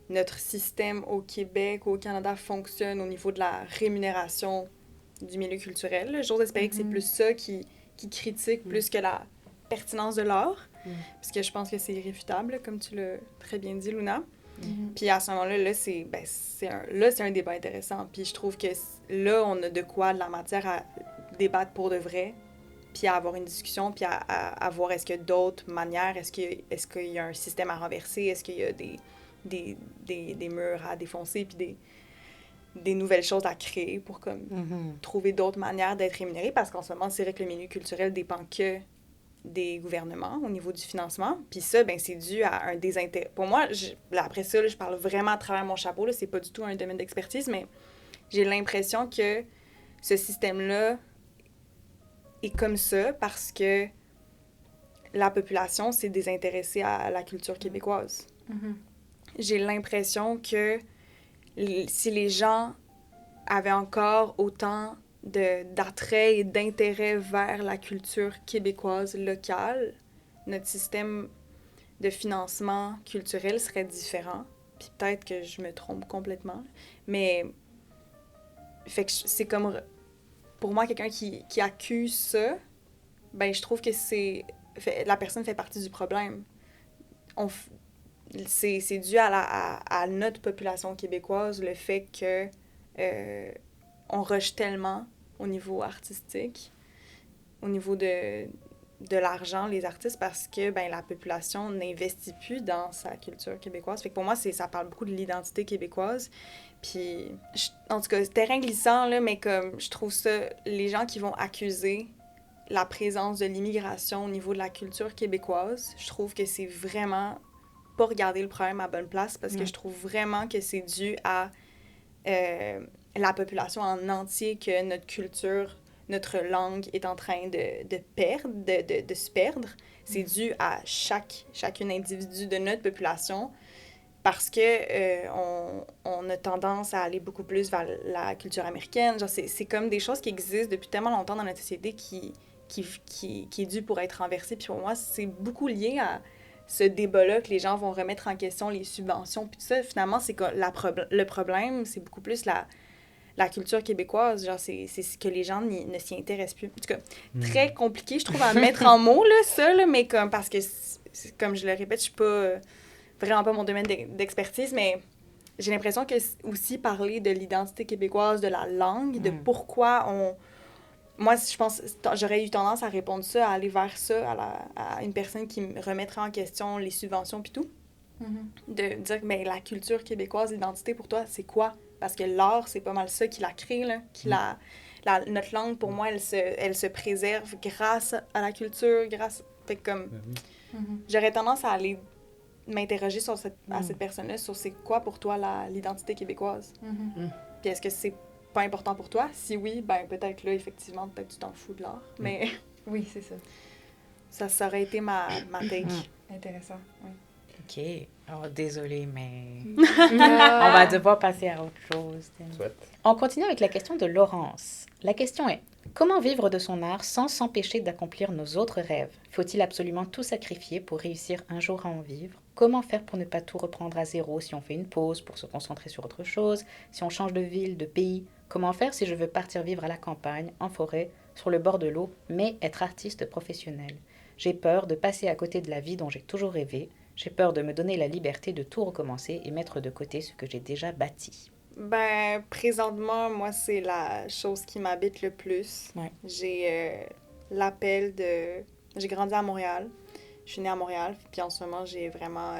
notre système au Québec ou au Canada fonctionne au niveau de la rémunération du milieu culturel. J'ose espérer que c'est plus ça qui critique plus que la pertinence de l'art, parce que je pense que c'est irréfutable, comme tu l'as très bien dit, Luna. Puis à ce moment-là, c'est un débat intéressant. Puis je trouve que là, on a de quoi, de la matière à débattre pour de vrai, puis à avoir une discussion, puis à voir est-ce qu'il y a d'autres manières, est-ce qu'il y a un système à renverser, est-ce qu'il y a des murs à défoncer, puis des nouvelles choses à créer pour comme trouver d'autres manières d'être rémunéré, parce qu'en ce moment, c'est vrai que le milieu culturel dépend que des gouvernements au niveau du financement, puis ça, ben c'est dû à un désintérêt. Pour moi, après ça, là, je parle vraiment à travers mon chapeau, là, c'est pas du tout un domaine d'expertise, mais j'ai l'impression que ce système-là est comme ça parce que la population s'est désintéressée à la culture québécoise. J'ai l'impression que si les gens avaient encore autant d'attrait et d'intérêt vers la culture québécoise locale, notre système de financement culturel serait différent. Puis peut-être que je me trompe complètement, mais fait que c'est comme... Pour moi, quelqu'un qui accuse ça, ben je trouve que c'est la personne fait partie du problème. C'est dû à notre population québécoise, le fait que on rush tellement au niveau artistique, au niveau de l'argent, les artistes, parce que ben, la population n'investit plus dans sa culture québécoise. Fait que pour moi, ça parle beaucoup de l'identité québécoise. Puis, en tout cas, c'est terrain glissant, là, mais comme je trouve ça, les gens qui vont accuser la présence de l'immigration au niveau de la culture québécoise, je trouve que c'est vraiment pas regarder le problème à bonne place, parce que je trouve vraiment que c'est dû à la population en entier, que notre culture, notre langue est en train de perdre, de se perdre. C'est dû à chacun individu de notre population, parce que on a tendance à aller beaucoup plus vers la culture américaine. Genre, c'est comme des choses qui existent depuis tellement longtemps dans notre société qui est dû pour être renversé. Puis pour moi, c'est beaucoup lié à ce débat-là que les gens vont remettre en question les subventions. Puis tout ça, finalement, c'est que le problème, c'est beaucoup plus la culture québécoise. Genre, c'est ce que les gens ne s'y intéressent plus. En tout cas, très compliqué, je trouve, à mettre en mots, là, ça, là, mais comme, parce que, comme je le répète, je suis pas... vraiment pas mon domaine d'expertise, mais j'ai l'impression que aussi parler de l'identité québécoise, de la langue, de pourquoi on... Moi, je pense, j'aurais eu tendance à répondre ça, à aller vers ça, à une personne qui me remettrait en question les subventions puis tout. De dire que ben, la culture québécoise, l'identité pour toi, c'est quoi? Parce que l'art, c'est pas mal ça qui la crée, là, notre langue, pour moi, elle se préserve grâce à la culture, Fait que comme... J'aurais tendance à aller m'interroger à cette personne-là sur c'est quoi pour toi l'identité québécoise. Puis est-ce que c'est pas important pour toi? Si oui, ben peut-être là, effectivement, peut-être tu t'en fous de l'art. Mais oui, c'est ça. Ça aurait été ma take. Intéressant, oui. OK. Oh, désolée, mais on va devoir passer à autre chose. Soit. On continue avec la question de Laurence. La question est, comment vivre de son art sans s'empêcher d'accomplir nos autres rêves? Faut-il absolument tout sacrifier pour réussir un jour à en vivre? Comment faire pour ne pas tout reprendre à zéro si on fait une pause pour se concentrer sur autre chose, si on change de ville, de pays? Comment faire si je veux partir vivre à la campagne, en forêt, sur le bord de l'eau, mais être artiste professionnel? J'ai peur de passer à côté de la vie dont j'ai toujours rêvé. J'ai peur de me donner la liberté de tout recommencer et mettre de côté ce que j'ai déjà bâti. Ben, présentement, moi, c'est la chose qui m'habite le plus. Ouais. J'ai l'appel de... J'ai grandi à Montréal. Je suis née à Montréal. Puis en ce moment, j'ai vraiment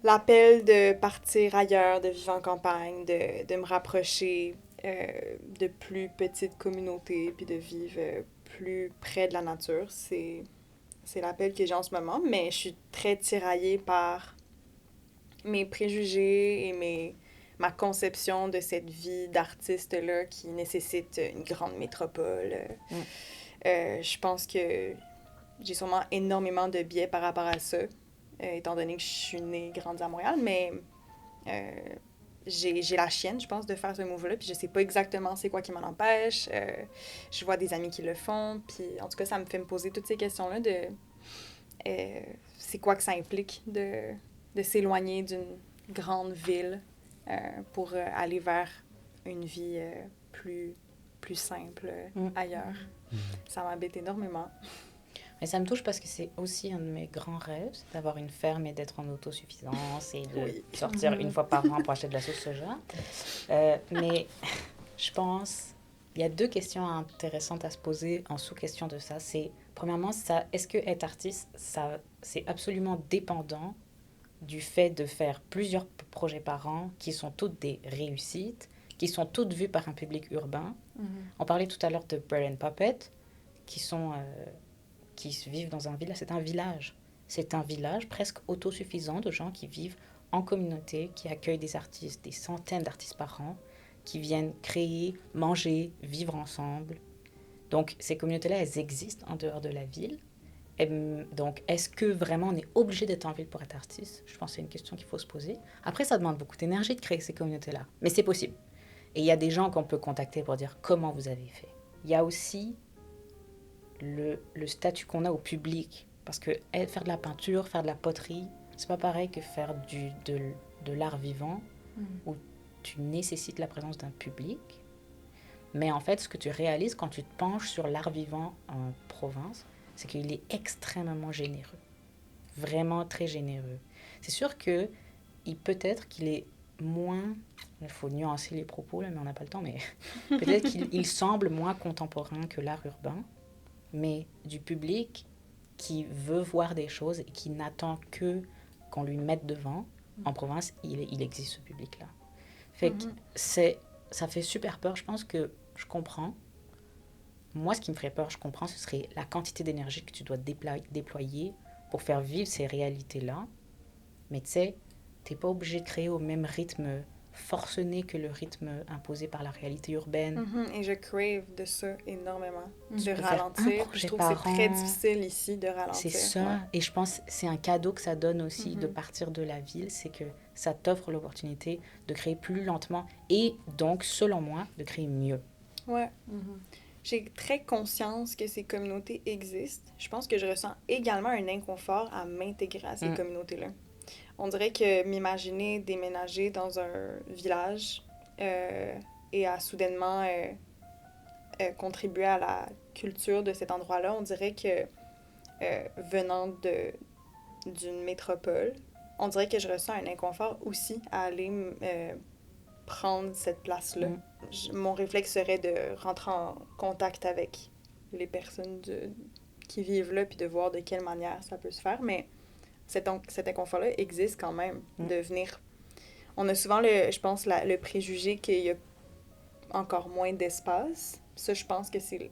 l'appel de partir ailleurs, de vivre en campagne, de me rapprocher de plus petites communautés, puis de vivre plus près de la nature. C'est l'appel que j'ai en ce moment, mais je suis très tiraillée par mes préjugés et ma conception de cette vie d'artiste-là qui nécessite une grande métropole. Je pense que j'ai sûrement énormément de biais par rapport à ça, étant donné que je suis née, grandie à Montréal, mais j'ai la chienne, je pense, de faire ce move-là, puis je sais pas exactement c'est quoi qui m'en empêche. Je vois des amis qui le font, puis en tout cas, ça me fait me poser toutes ces questions-là de c'est quoi que ça implique de s'éloigner d'une grande ville pour aller vers une vie plus simple ailleurs. Ça m'habite énormément. Mais ça me touche parce que c'est aussi un de mes grands rêves, c'est d'avoir une ferme et d'être en autosuffisance et de sortir une fois par an pour acheter de la sauce soja. Mais je pense, il y a 2 questions intéressantes à se poser en sous-question de ça. C'est, premièrement, est-ce que être artiste, c'est absolument dépendant du fait de faire plusieurs projets par an qui sont toutes des réussites, qui sont toutes vues par un public urbain. On parlait tout à l'heure de Bread and Puppet, qui vivent dans un village. C'est un village. C'est un village presque autosuffisant de gens qui vivent en communauté, qui accueillent des artistes, des centaines d'artistes par an, qui viennent créer, manger, vivre ensemble. Donc, ces communautés-là, elles existent en dehors de la ville. Et donc, est-ce que vraiment on est obligé d'être en ville pour être artiste? Je pense que c'est une question qu'il faut se poser. Après, ça demande beaucoup d'énergie de créer ces communautés-là. Mais c'est possible. Et il y a des gens qu'on peut contacter pour dire comment vous avez fait. Il y a aussi le statut qu'on a au public. Parce que faire de la peinture, faire de la poterie, c'est pas pareil que faire de l'art vivant, où tu nécessites la présence d'un public. Mais en fait, ce que tu réalises quand tu te penches sur l'art vivant en province, c'est qu'il est extrêmement généreux. Vraiment très généreux. C'est sûr que peut-être qu'il est moins... Il faut nuancer les propos, là, mais on n'a pas le temps, mais peut-être qu'il semble moins contemporain que l'art urbain, mais du public qui veut voir des choses et qui n'attend que qu'on lui mette devant. En province, il existe ce public-là. Fait que ça fait super peur. Je pense que je comprends. Moi, ce qui me ferait peur, je comprends, ce serait la quantité d'énergie que tu dois déployer pour faire vivre ces réalités-là. Mais tu sais, t'es pas obligé de créer au même rythme forcené que le rythme imposé par la réalité urbaine. Et je crave de ça énormément, de Faire ralentir. un Je projet trouve par que c'est très an. difficile ici de ralentir. C'est ça. Ouais. Et je pense que c'est un cadeau que ça donne aussi de partir de la ville, c'est que ça t'offre l'opportunité de créer plus lentement et donc, selon moi, de créer mieux. Ouais. J'ai très conscience que ces communautés existent. Je pense que je ressens également un inconfort à m'intégrer à ces communautés-là. On dirait que m'imaginer déménager dans un village et à soudainement contribuer à la culture de cet endroit-là, on dirait que venant d'une métropole, on dirait que je ressens un inconfort aussi à aller prendre cette place-là. Mon réflexe serait de rentrer en contact avec les personnes qui vivent là puis de voir de quelle manière ça peut se faire, mais cet inconfort-là existe quand même, de venir... On a souvent, je pense, le préjugé qu'il y a encore moins d'espace. Ça, je pense que c'est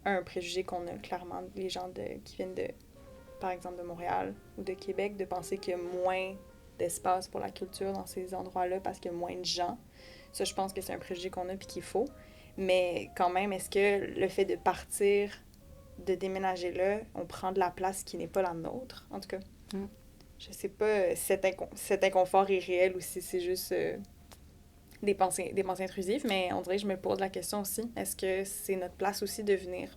un préjugé qu'on a clairement, les gens qui viennent par exemple, de Montréal ou de Québec, de penser qu'il y a moins d'espace pour la culture dans ces endroits-là parce qu'il y a moins de gens. Ça, je pense que c'est un préjugé qu'on a puis qu'il faut. Mais quand même, est-ce que le fait de partir, de déménager là, on prend de la place qui n'est pas la nôtre, en tout cas? Je sais pas, cet inconfort est réel ou si c'est juste des pensées intrusives, mais on dirait que je me pose la question aussi. Est-ce que c'est notre place aussi de venir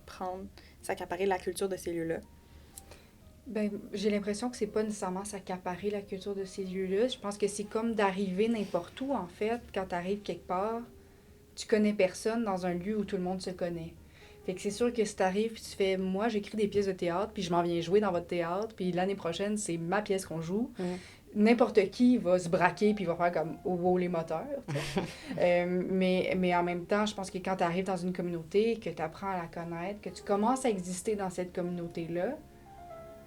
s'accaparer la culture de ces lieux-là? Ben, j'ai l'impression que c'est pas nécessairement s'accaparer la culture de ces lieux-là. Je pense que c'est comme d'arriver n'importe où, en fait. Quand tu arrives quelque part, tu connais personne dans un lieu où tout le monde se connaît. Fait que c'est sûr que si t'arrives puis tu fais « Moi, j'écris des pièces de théâtre, puis je m'en viens jouer dans votre théâtre, puis l'année prochaine, c'est ma pièce qu'on joue. N'importe qui va se braquer puis va faire comme « Oh, wow, les moteurs. » mais en même temps, je pense que quand t'arrives dans une communauté, que t'apprends à la connaître, que tu commences à exister dans cette communauté-là,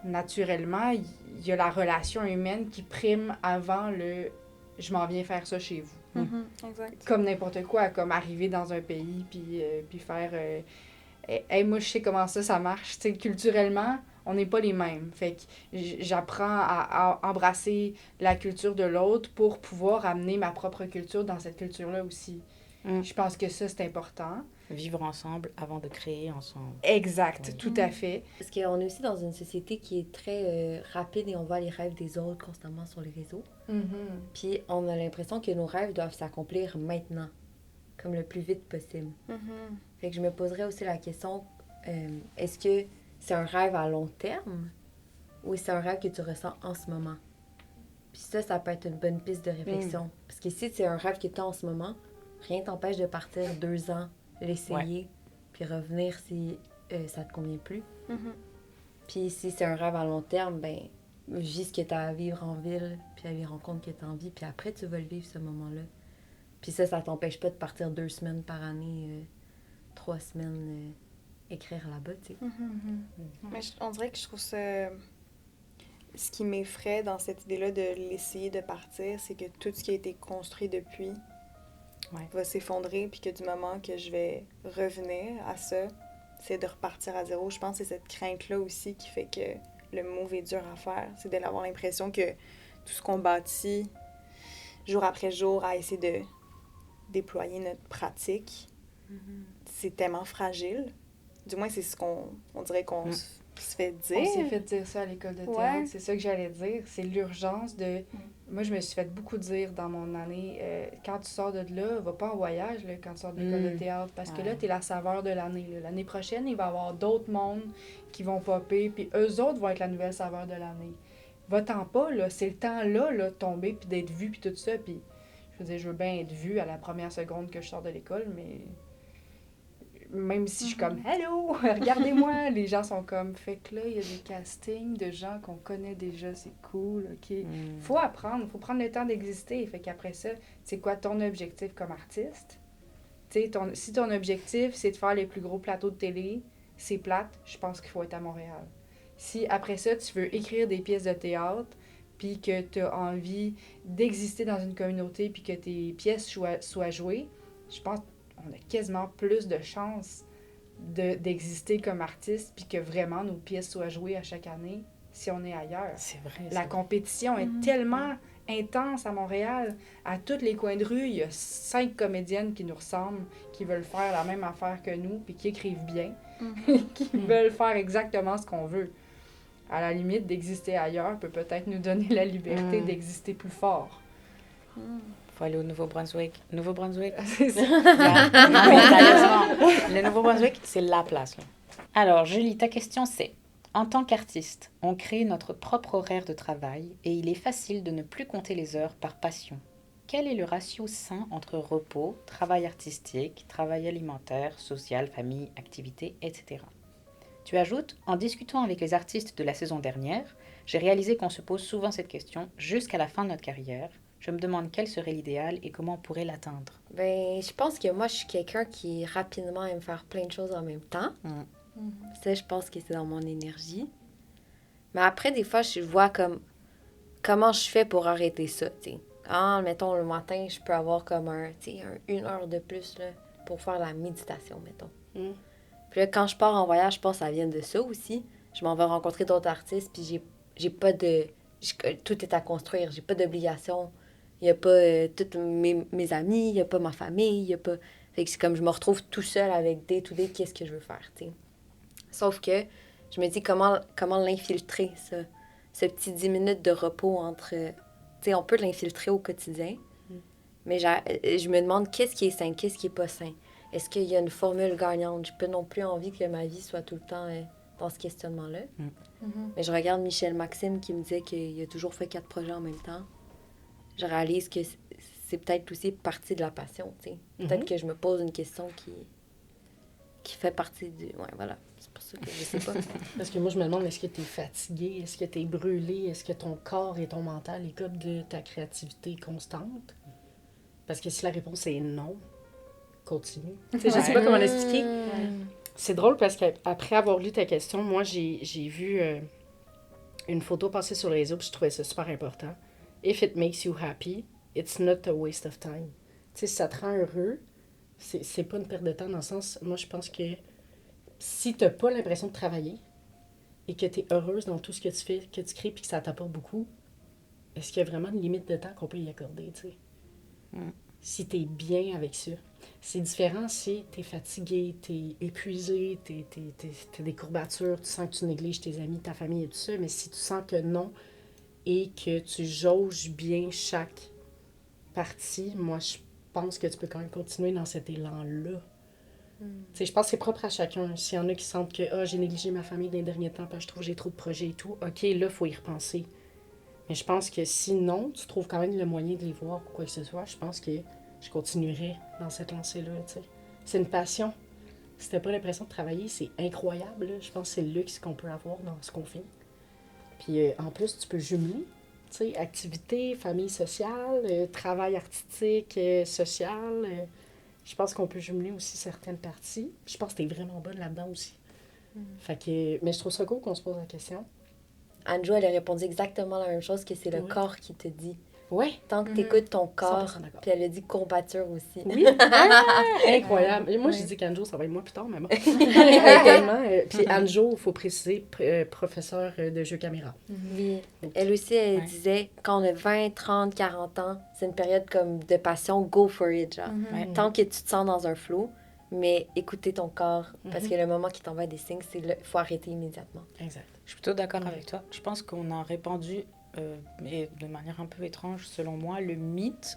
naturellement, il y a la relation humaine qui prime avant le « je m'en viens faire ça chez vous ». Exact. Comme n'importe quoi, comme arriver dans un pays puis faire hey, moi je sais comment ça marche. T'sais, culturellement, on n'est pas les mêmes. Fait que j'apprends à embrasser la culture de l'autre pour pouvoir amener ma propre culture dans cette culture-là aussi. Je pense que ça, c'est important. Vivre ensemble avant de créer ensemble. Exact, tout à fait. Parce qu'on est aussi dans une société qui est très rapide et on voit les rêves des autres constamment sur les réseaux. Puis on a l'impression que nos rêves doivent s'accomplir maintenant, comme le plus vite possible. Fait que je me poserais aussi la question, est-ce que c'est un rêve à long terme ou c'est un rêve que tu ressens en ce moment? Puis ça peut être une bonne piste de réflexion. Parce que si c'est un rêve que tu as en ce moment, rien t'empêche de partir 2 ans, l'essayer, puis revenir si ça te convient plus. Puis si c'est un rêve à long terme, ben vis ce que tu as à vivre en ville, puis à les rencontres que tu as envie, puis après tu vas le vivre ce moment-là. Puis ça t'empêche pas de partir 2 semaines par année, 3 semaines écrire là-bas, tu sais. Mais on dirait que je trouve ça... Ce qui m'effraie dans cette idée-là de l'essayer de partir, c'est que tout ce qui a été construit depuis va s'effondrer, puis que du moment que je vais revenir à ça, c'est de repartir à zéro. Je pense que c'est cette crainte-là aussi qui fait que le move est dur à faire. C'est d'avoir l'impression que tout ce qu'on bâtit jour après jour à essayer de déployer notre pratique, c'est tellement fragile. Du moins, c'est ce on dirait qu'on se fait dire. On s'est fait dire ça à l'école de théâtre. C'est ça que j'allais dire. C'est l'urgence de... Moi, je me suis fait beaucoup dire dans mon année, quand tu sors de là, va pas en voyage là, quand tu sors de l'école de théâtre, parce que là, t'es la saveur de l'année. Là. L'année prochaine, il va y avoir d'autres mondes qui vont popper, puis eux autres vont être la nouvelle saveur de l'année. Va-t'en pas, là. C'est le temps là, de tomber, puis d'être vu, puis tout ça, puis... Je veux dire, je veux bien être vue à la première seconde que je sors de l'école, mais même si je suis comme « Hello, regardez-moi », les gens sont comme « Fait que là, il y a des castings de gens qu'on connaît déjà, c'est cool, OK. » Faut apprendre, faut prendre le temps d'exister. Fait qu'après ça, c'est quoi ton objectif comme artiste? Tu sais, si ton objectif, c'est de faire les plus gros plateaux de télé, c'est plate, je pense qu'il faut être à Montréal. Si après ça, tu veux écrire des pièces de théâtre, puis que tu as envie d'exister dans une communauté, puis que tes pièces soient jouées, je pense qu'on a quasiment plus de chances d'exister comme artiste, puis que vraiment nos pièces soient jouées à chaque année si on est ailleurs. C'est vrai. La compétition est tellement intense à Montréal. À tous les coins de rue, il y a 5 comédiennes qui nous ressemblent, qui veulent faire la même affaire que nous, puis qui écrivent bien, qui veulent faire exactement ce qu'on veut. À la limite, d'exister ailleurs peut peut-être nous donner la liberté d'exister plus fort. Faut aller au Nouveau-Brunswick. Nouveau-Brunswick? C'est ça. Non, mais sérieusement, le Nouveau-Brunswick, c'est la place. Là. Alors, Julie, ta question c'est, en tant qu'artiste, on crée notre propre horaire de travail et il est facile de ne plus compter les heures par passion. Quel est le ratio sain entre repos, travail artistique, travail alimentaire, social, famille, activité, etc. Tu ajoutes, en discutant avec les artistes de la saison dernière, j'ai réalisé qu'on se pose souvent cette question jusqu'à la fin de notre carrière. Je me demande quel serait l'idéal et comment on pourrait l'atteindre. Ben, je pense que moi, je suis quelqu'un qui rapidement aime faire plein de choses en même temps. Ça, je pense que c'est dans mon énergie. Mais après, des fois, je vois comme comment je fais pour arrêter ça, tu sais. Quand, mettons, le matin, je peux avoir comme une heure de plus là, pour faire la méditation, mettons. Puis là, quand je pars en voyage, je pense que ça vient de ça aussi. Je m'en vais rencontrer d'autres artistes, puis j'ai pas de... tout est à construire, j'ai pas d'obligation. Il y a pas tous mes amis, il y a pas ma famille, il y a pas... Fait que c'est comme je me retrouve tout seul avec day-to-day, qu'est-ce que je veux faire, tu sais. Sauf que je me dis comment l'infiltrer, ça. Ce petit 10 minutes de repos entre... Tu sais, on peut l'infiltrer au quotidien, mais je me demande qu'est-ce qui est sain, qu'est-ce qui est pas sain. Est-ce qu'il y a une formule gagnante? Je peux non plus envie que ma vie soit tout le temps dans ce questionnement-là. Mais je regarde Michel Maxime qui me disait qu'il a toujours fait 4 projets en même temps. Je réalise que c'est peut-être aussi partie de la passion, tu sais. Peut-être que je me pose une question qui fait partie du... Ouais, voilà. C'est pour ça que je sais pas. Parce que moi, je me demande, est-ce que tu es fatigué? Est-ce que tu es brûlé? Est-ce que ton corps et ton mental écopent de ta créativité constante? Parce que si la réponse est non, continue. Tu sais, je sais pas comment l'expliquer. C'est drôle parce qu'après avoir lu ta question, moi, j'ai vu une photo passer sur les réseaux puis je trouvais ça super important. If it makes you happy, it's not a waste of time. Tu sais, si ça te rend heureux, c'est pas une perte de temps dans le sens... Moi, je pense que si t'as pas l'impression de travailler et que t'es heureuse dans tout ce que tu fais, que tu crées puis que ça t'apporte beaucoup, est-ce qu'il y a vraiment une limite de temps qu'on peut y accorder, tu sais? Si t'es bien avec ça. C'est différent si t'es fatigué, t'es épuisé, t'as des courbatures, tu sens que tu négliges tes amis, ta famille et tout ça, mais si tu sens que non et que tu jauges bien chaque partie, moi, je pense que tu peux quand même continuer dans cet élan-là. Tu sais, je pense que c'est propre à chacun. S'il y en a qui sentent que j'ai négligé ma famille dans les derniers temps parce que je trouve que j'ai trop de projets et tout, OK, là, il faut y repenser. Mais je pense que sinon, tu trouves quand même le moyen de les voir ou quoi que ce soit, je pense que je continuerai dans cette lancée-là, tu sais. C'est une passion. Si t'as pas l'impression de travailler, c'est incroyable, là. Je pense que c'est le luxe qu'on peut avoir dans ce qu'on fait. Puis en plus, tu peux jumeler, tu sais, activité, famille sociale, travail artistique, social. Je pense qu'on peut jumeler aussi certaines parties. Je pense que t'es vraiment bonne là-dedans aussi. Fait que, mais je trouve ça cool qu'on se pose la question. Anjo, elle a répondu exactement la même chose, que c'est le Oui. corps qui te dit. Oui. Tant que t'écoutes ton corps, 100% d'accord. puis elle a dit courbature aussi. Oui. Incroyable. Et moi, j'ai dit qu'Anjo, ça va être moi plus tard, mais bon. Tellement. Puis Anjo, il faut préciser, professeur de jeux caméra. Oui. Elle aussi, elle disait, quand on a 20, 30, 40 ans, c'est une période comme de passion, go for it, genre. Tant que tu te sens dans un flow, mais écouter ton corps, parce que le moment qui t'envoie des signes, c'est il faut arrêter immédiatement. Exact. Je suis plutôt d'accord avec toi. Je pense qu'on a répandu, et de manière un peu étrange selon moi, le mythe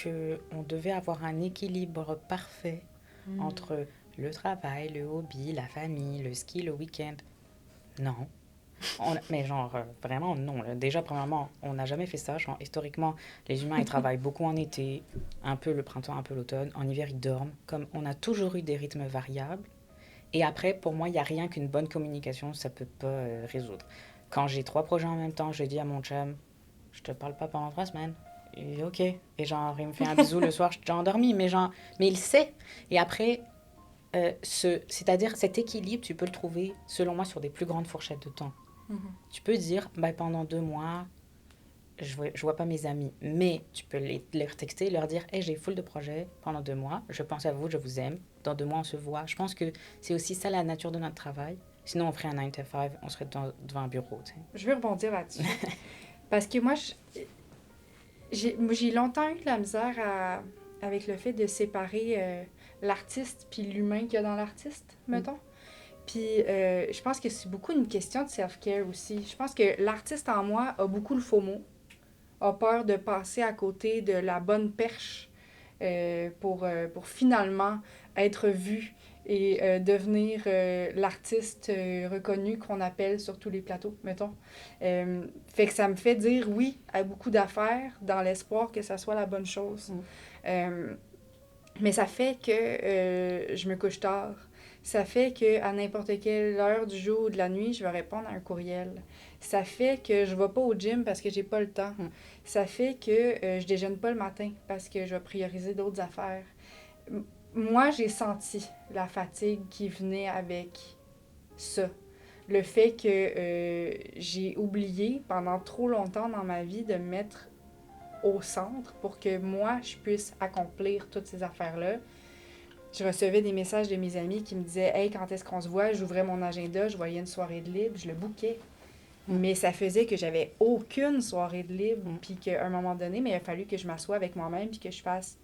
qu'on devait avoir un équilibre parfait entre le travail, le hobby, la famille, le ski, le week-end. Non. Mais genre, vraiment, non. Déjà, premièrement, on n'a jamais fait ça. Genre, historiquement, les humains, ils travaillent beaucoup en été, un peu le printemps, un peu l'automne. En hiver, ils dorment. Comme on a toujours eu des rythmes variables, Et après, pour moi, il n'y a rien qu'une bonne communication, ça ne peut pas résoudre. Quand j'ai 3 projets en même temps, je dis à mon chum, je te parle pas pendant 3 semaines. Il dit OK. Et genre, il me fait un bisou le soir, je suis déjà endormie, mais il sait. Et après, c'est-à-dire cet équilibre, tu peux le trouver, selon moi, sur des plus grandes fourchettes de temps. Tu peux dire, pendant 2 mois, je vois pas mes amis. Mais tu peux leur texter, leur dire, hey, j'ai full de projets pendant 2 mois, je pense à vous, je vous aime. Dans 2 mois, on se voit. Je pense que c'est aussi ça la nature de notre travail. Sinon, on ferait un 9 to 5, on serait devant un bureau. Tu sais. Je veux rebondir là-dessus. Parce que moi, j'ai longtemps eu de la misère avec le fait de séparer l'artiste puis l'humain qu'il y a dans l'artiste, mettons. Puis je pense que c'est beaucoup une question de self-care aussi. Je pense que l'artiste en moi a beaucoup le FOMO, a peur de passer à côté de la bonne perche pour finalement être vu et devenir l'artiste reconnu qu'on appelle sur tous les plateaux, mettons. Fait que ça me fait dire oui à beaucoup d'affaires dans l'espoir que ça soit la bonne chose. Mais ça fait que je me couche tard. Ça fait qu'à n'importe quelle heure du jour ou de la nuit, je vais répondre à un courriel. Ça fait que je ne vais pas au gym parce que j'ai pas le temps. Ça fait que je déjeune pas le matin parce que je vais prioriser d'autres affaires. Moi, j'ai senti la fatigue qui venait avec ça. Le fait que j'ai oublié pendant trop longtemps dans ma vie de me mettre au centre pour que moi, je puisse accomplir toutes ces affaires-là. Je recevais des messages de mes amis qui me disaient « Hey, quand est-ce qu'on se voit? » J'ouvrais mon agenda, je voyais une soirée de libre, je le bookais. Mais ça faisait que j'avais aucune soirée de libre. Puis qu'à un moment donné, il a fallu que je m'assoie avec moi-même puis que je fasse...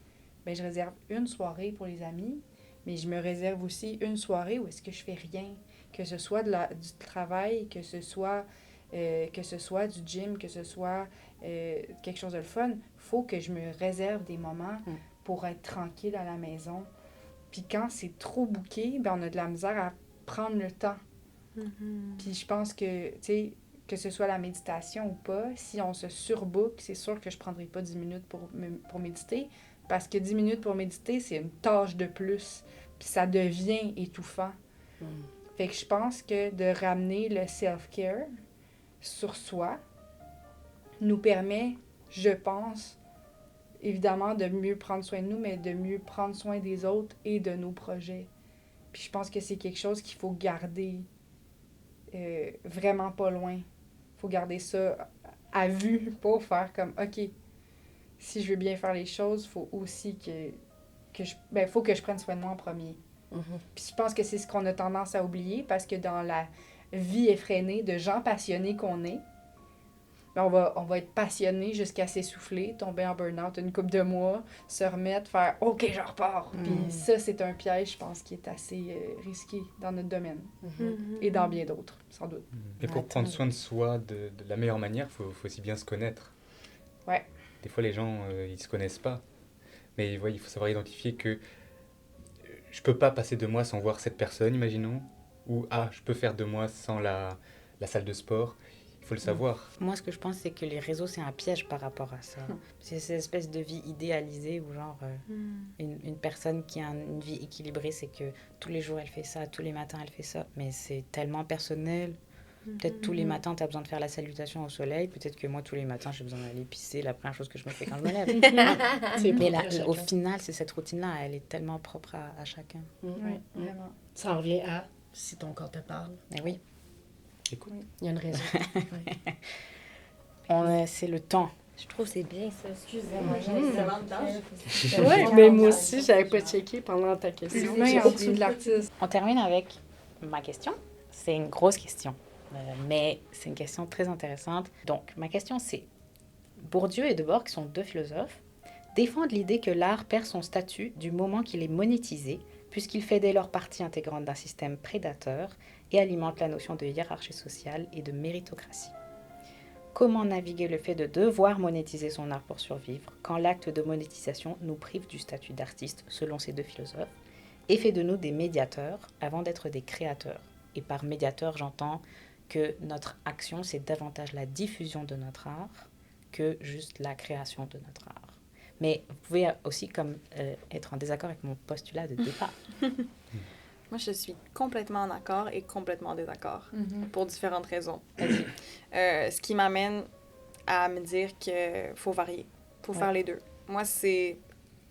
je réserve une soirée pour les amis, mais je me réserve aussi une soirée où est-ce que je fais rien. Que ce soit du travail, que ce soit du gym, que ce soit quelque chose de le fun. Il faut que je me réserve des moments pour être tranquille à la maison. Puis quand c'est trop booké, on a de la misère à prendre le temps. Puis je pense que, tu sais, que ce soit la méditation ou pas, si on se surbook, c'est sûr que je ne prendrai pas 10 minutes pour méditer, parce que 10 minutes pour méditer, c'est une tâche de plus. Puis ça devient étouffant. Fait que je pense que de ramener le self-care sur soi nous permet, je pense, évidemment, de mieux prendre soin de nous, mais de mieux prendre soin des autres et de nos projets. Puis je pense que c'est quelque chose qu'il faut garder vraiment pas loin. Il faut garder ça à vue pour faire comme, OK, si je veux bien faire les choses, il faut aussi faut que je prenne soin de moi en premier. Puis je pense que c'est ce qu'on a tendance à oublier parce que dans la vie effrénée de gens passionnés qu'on est, on va être passionné jusqu'à s'essouffler, tomber en burn-out une couple de mois, se remettre, faire « OK, je repars ». Puis ça, c'est un piège, je pense, qui est assez risqué dans notre domaine. Et dans bien d'autres, sans doute. Et pour prendre soin de soi de la meilleure manière, il faut aussi bien se connaître. Ouais. Des fois, les gens, ils se connaissent pas. Mais il faut savoir identifier que je peux pas passer 2 mois sans voir cette personne, imaginons. Ou je peux faire 2 mois sans la salle de sport. Il faut le savoir. Moi, ce que je pense, c'est que les réseaux, c'est un piège par rapport à ça. C'est cette espèce de vie idéalisée où, genre, une personne qui a une vie équilibrée, c'est que tous les jours, elle fait ça, tous les matins, elle fait ça. Mais c'est tellement personnel. Peut-être tous les matins, tu as besoin de faire la salutation au soleil. Peut-être que moi, tous les matins, j'ai besoin d'aller pisser, la première chose que je me fais quand je me lève. Mais au final, c'est cette routine-là, elle est tellement propre à chacun. Oui, vraiment. Ça en revient à si ton corps te parle. Mais oui. Écoute. Il y a une raison. C'est le temps. Je trouve que c'est bien ça. Excusez-moi, j'ai une excellente tâche. Oui, mais moi aussi, j'avais pas checké pendant ta question. L'humain en dessous de l'artiste. On termine avec ma question. C'est une grosse question, mais c'est une question très intéressante. Donc, ma question, c'est Bourdieu et Debord, qui sont 2 philosophes, défendent l'idée que l'art perd son statut du moment qu'il est monétisé, puisqu'il fait dès lors partie intégrante d'un système prédateur et alimente la notion de hiérarchie sociale et de méritocratie. Comment naviguer le fait de devoir monétiser son art pour survivre quand l'acte de monétisation nous prive du statut d'artiste, selon ces 2 philosophes, et fait de nous des médiateurs avant d'être des créateurs. Et par médiateur, j'entends que notre action, c'est davantage la diffusion de notre art que juste la création de notre art. Mais vous pouvez aussi être en désaccord avec mon postulat de départ. Moi, je suis complètement en accord et complètement en désaccord pour différentes raisons. Ce qui m'amène à me dire qu'il faut varier, faut faire les deux. Moi,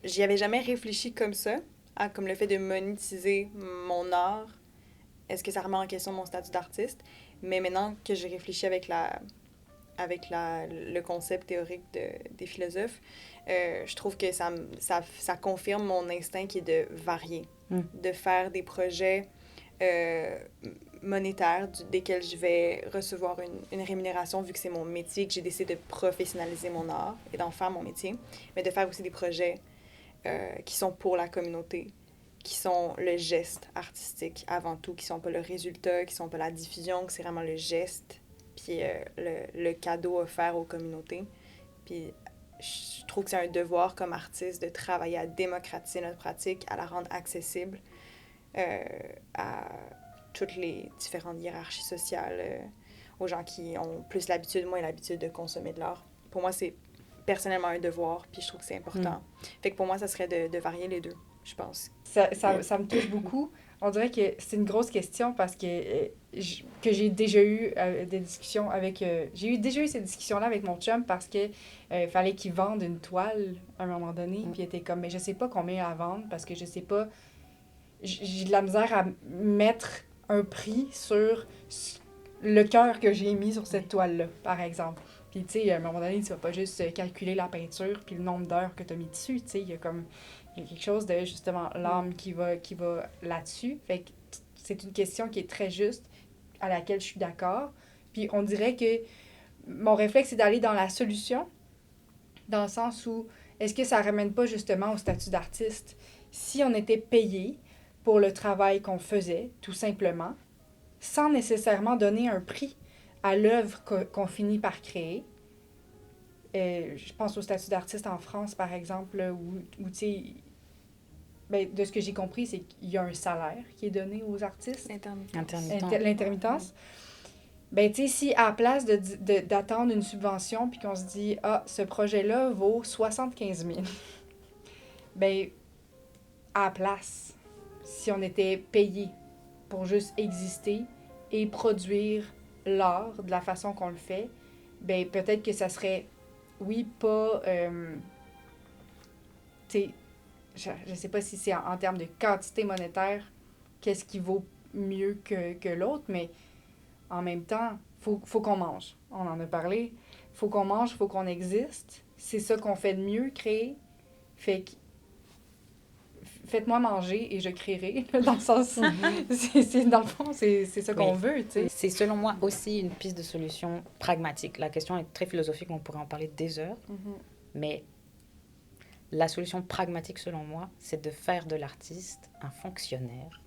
j'y avais jamais réfléchi comme ça, comme le fait de monétiser mon art. Est-ce que ça remet en question mon statut d'artiste? Mais maintenant que j'ai réfléchi avec le concept théorique des philosophes, je trouve que ça confirme mon instinct qui est de varier, de faire des projets monétaires desquels je vais recevoir une rémunération vu que c'est mon métier, que j'ai décidé de professionnaliser mon art et d'en faire mon métier, mais de faire aussi des projets qui sont pour la communauté, qui sont le geste artistique avant tout, qui sont pas le résultat, qui sont pas la diffusion, que c'est vraiment le geste, puis le cadeau offert aux communautés. Puis je trouve que c'est un devoir comme artiste de travailler à démocratiser notre pratique, à la rendre accessible à toutes les différentes hiérarchies sociales, aux gens qui ont plus l'habitude, moins l'habitude de consommer de l'art. Pour moi, c'est personnellement un devoir, puis je trouve que c'est important. Fait que pour moi, ça serait de varier les deux, je pense. Ça me touche beaucoup. On dirait que c'est une grosse question parce que j'ai déjà eu des discussions avec... j'ai déjà eu ces discussions-là avec mon chum parce que fallait qu'il vende une toile à un moment donné. Puis il était comme, mais je sais pas combien à vendre parce que je sais pas... J'ai de la misère à mettre un prix sur le cœur que j'ai mis sur cette toile-là, par exemple. Puis, tu sais, à un moment donné, tu vas pas juste calculer la peinture puis le nombre d'heures que tu as mis dessus, tu sais. Il y a quelque chose de, justement, l'âme qui va là-dessus. Fait que c'est une question qui est très juste, à laquelle je suis d'accord. Puis on dirait que mon réflexe, c'est d'aller dans la solution, dans le sens où, est-ce que ça ramène pas justement au statut d'artiste? Si on était payé pour le travail qu'on faisait, tout simplement, sans nécessairement donner un prix à l'œuvre qu'on finit par créer. Je pense au statut d'artiste en France, par exemple, où tu sais, ben, de ce que j'ai compris, c'est qu'il y a un salaire qui est donné aux artistes. L'intermittence. Ben, tu sais, si à la place d'attendre une subvention, puis qu'on se dit, ce projet-là vaut 75 000, ben, à la place, si on était payé pour juste exister et produire l'art de la façon qu'on le fait, ben peut-être que ça serait, oui, pas... tu sais, je sais pas si c'est en termes de quantité monétaire, qu'est-ce qui vaut mieux que l'autre, mais en même temps, faut qu'on mange. On en a parlé. Faut qu'on mange, faut qu'on existe. C'est ça qu'on fait de mieux, créer. Fait que faites-moi manger et je créerai, dans le sens... dans le fond, c'est ça qu'on veut, tu sais. C'est selon moi aussi une piste de solution pragmatique. La question est très philosophique, on pourrait en parler des heures, mais la solution pragmatique, selon moi, c'est de faire de l'artiste un fonctionnaire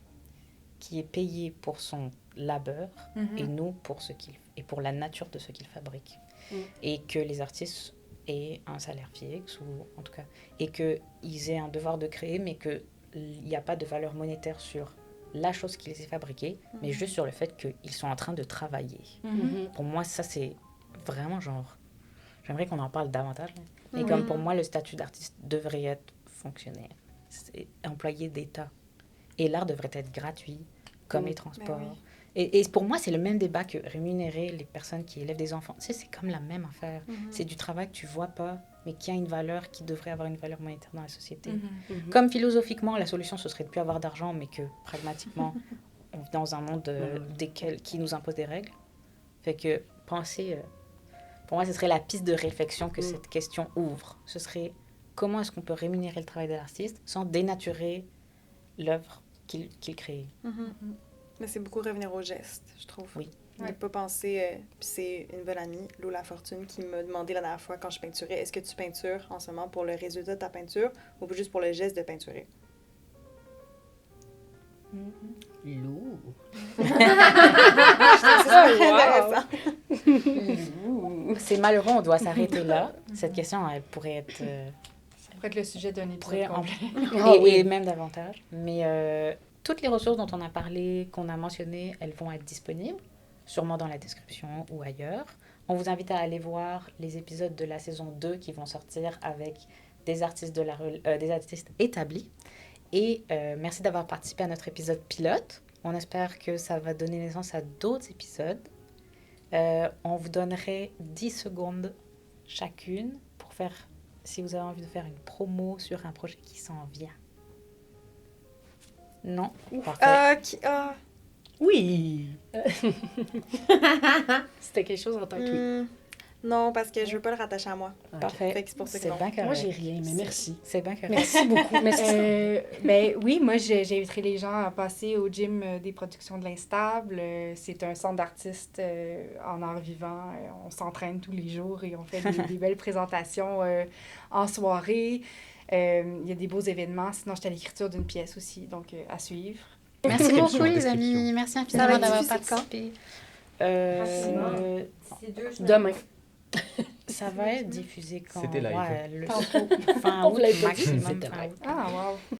qui est payé pour son labeur et nous pour la nature de ce qu'il fabrique. Et que les artistes aient un salaire fixe, ou en tout cas, et qu'ils aient un devoir de créer, mais qu'il n'y a pas de valeur monétaire sur la chose qui les est fabriquée, mais juste sur le fait qu'ils sont en train de travailler. Pour moi, ça, c'est vraiment genre... J'aimerais qu'on en parle davantage, mais comme pour moi, le statut d'artiste devrait être fonctionnaire. C'est employé d'État. Et l'art devrait être gratuit, comme les transports. Et pour moi, c'est le même débat que rémunérer les personnes qui élèvent des enfants. Tu sais, c'est comme la même affaire. C'est du travail que tu vois pas, mais qui a une valeur, qui devrait avoir une valeur monétaire dans la société. Comme philosophiquement, la solution, ce serait de ne plus avoir d'argent, mais que pragmatiquement, on vit dans un monde qui nous impose des règles. Fait que penser... pour moi, ce serait la piste de réflexion que cette question ouvre. Ce serait comment est-ce qu'on peut rémunérer le travail de l'artiste sans dénaturer l'œuvre qu'il crée. Mais c'est beaucoup revenir au geste, je trouve. Oui. Ne pas penser... puis c'est une bonne amie, Lola Fortune, qui m'a demandé la dernière fois quand je peinturais, est-ce que tu peintures en ce moment pour le résultat de ta peinture ou juste pour le geste de peinturer? Lourd. C'est malheureux, on doit s'arrêter là. Cette question, elle pourrait être... Ça pourrait être le sujet d'un épisode et même davantage. Mais toutes les ressources dont on a parlé, qu'on a mentionnées, elles vont être disponibles, sûrement dans la description ou ailleurs. On vous invite à aller voir les épisodes de la saison 2 qui vont sortir avec des artistes, des artistes établis. Et merci d'avoir participé à notre épisode pilote. On espère que ça va donner naissance à d'autres épisodes. On vous donnerait 10 secondes chacune pour faire, si vous avez envie de faire une promo sur un projet qui s'en vient. Non? Parfait. Oui! C'était quelque chose en tant que oui. Non, parce que je veux pas le rattacher à moi. Parfait. Fait que c'est pour ça que C'est non. bien correct. Moi, j'ai rien, mais merci. C'est bien correct. Merci beaucoup. Merci. Ben oui, moi j'inviterai les gens à passer au gym des productions de l'Instable. C'est un centre d'artistes en art vivant. On s'entraîne tous les jours et on fait des belles présentations en soirée. Il y a des beaux événements. Sinon, j'étais à l'écriture d'une pièce aussi, donc à suivre. Merci Description, beaucoup, les description. amis. Merci Ça va infiniment être d'avoir diffusé quand? participé. C'est 2 semaines. Demain. Ça va être diffusé quand? C'était live. Ouais, Tantôt. fin On vous août, l'avait pas dit, maximum c'était fin live. août. Ah, wow!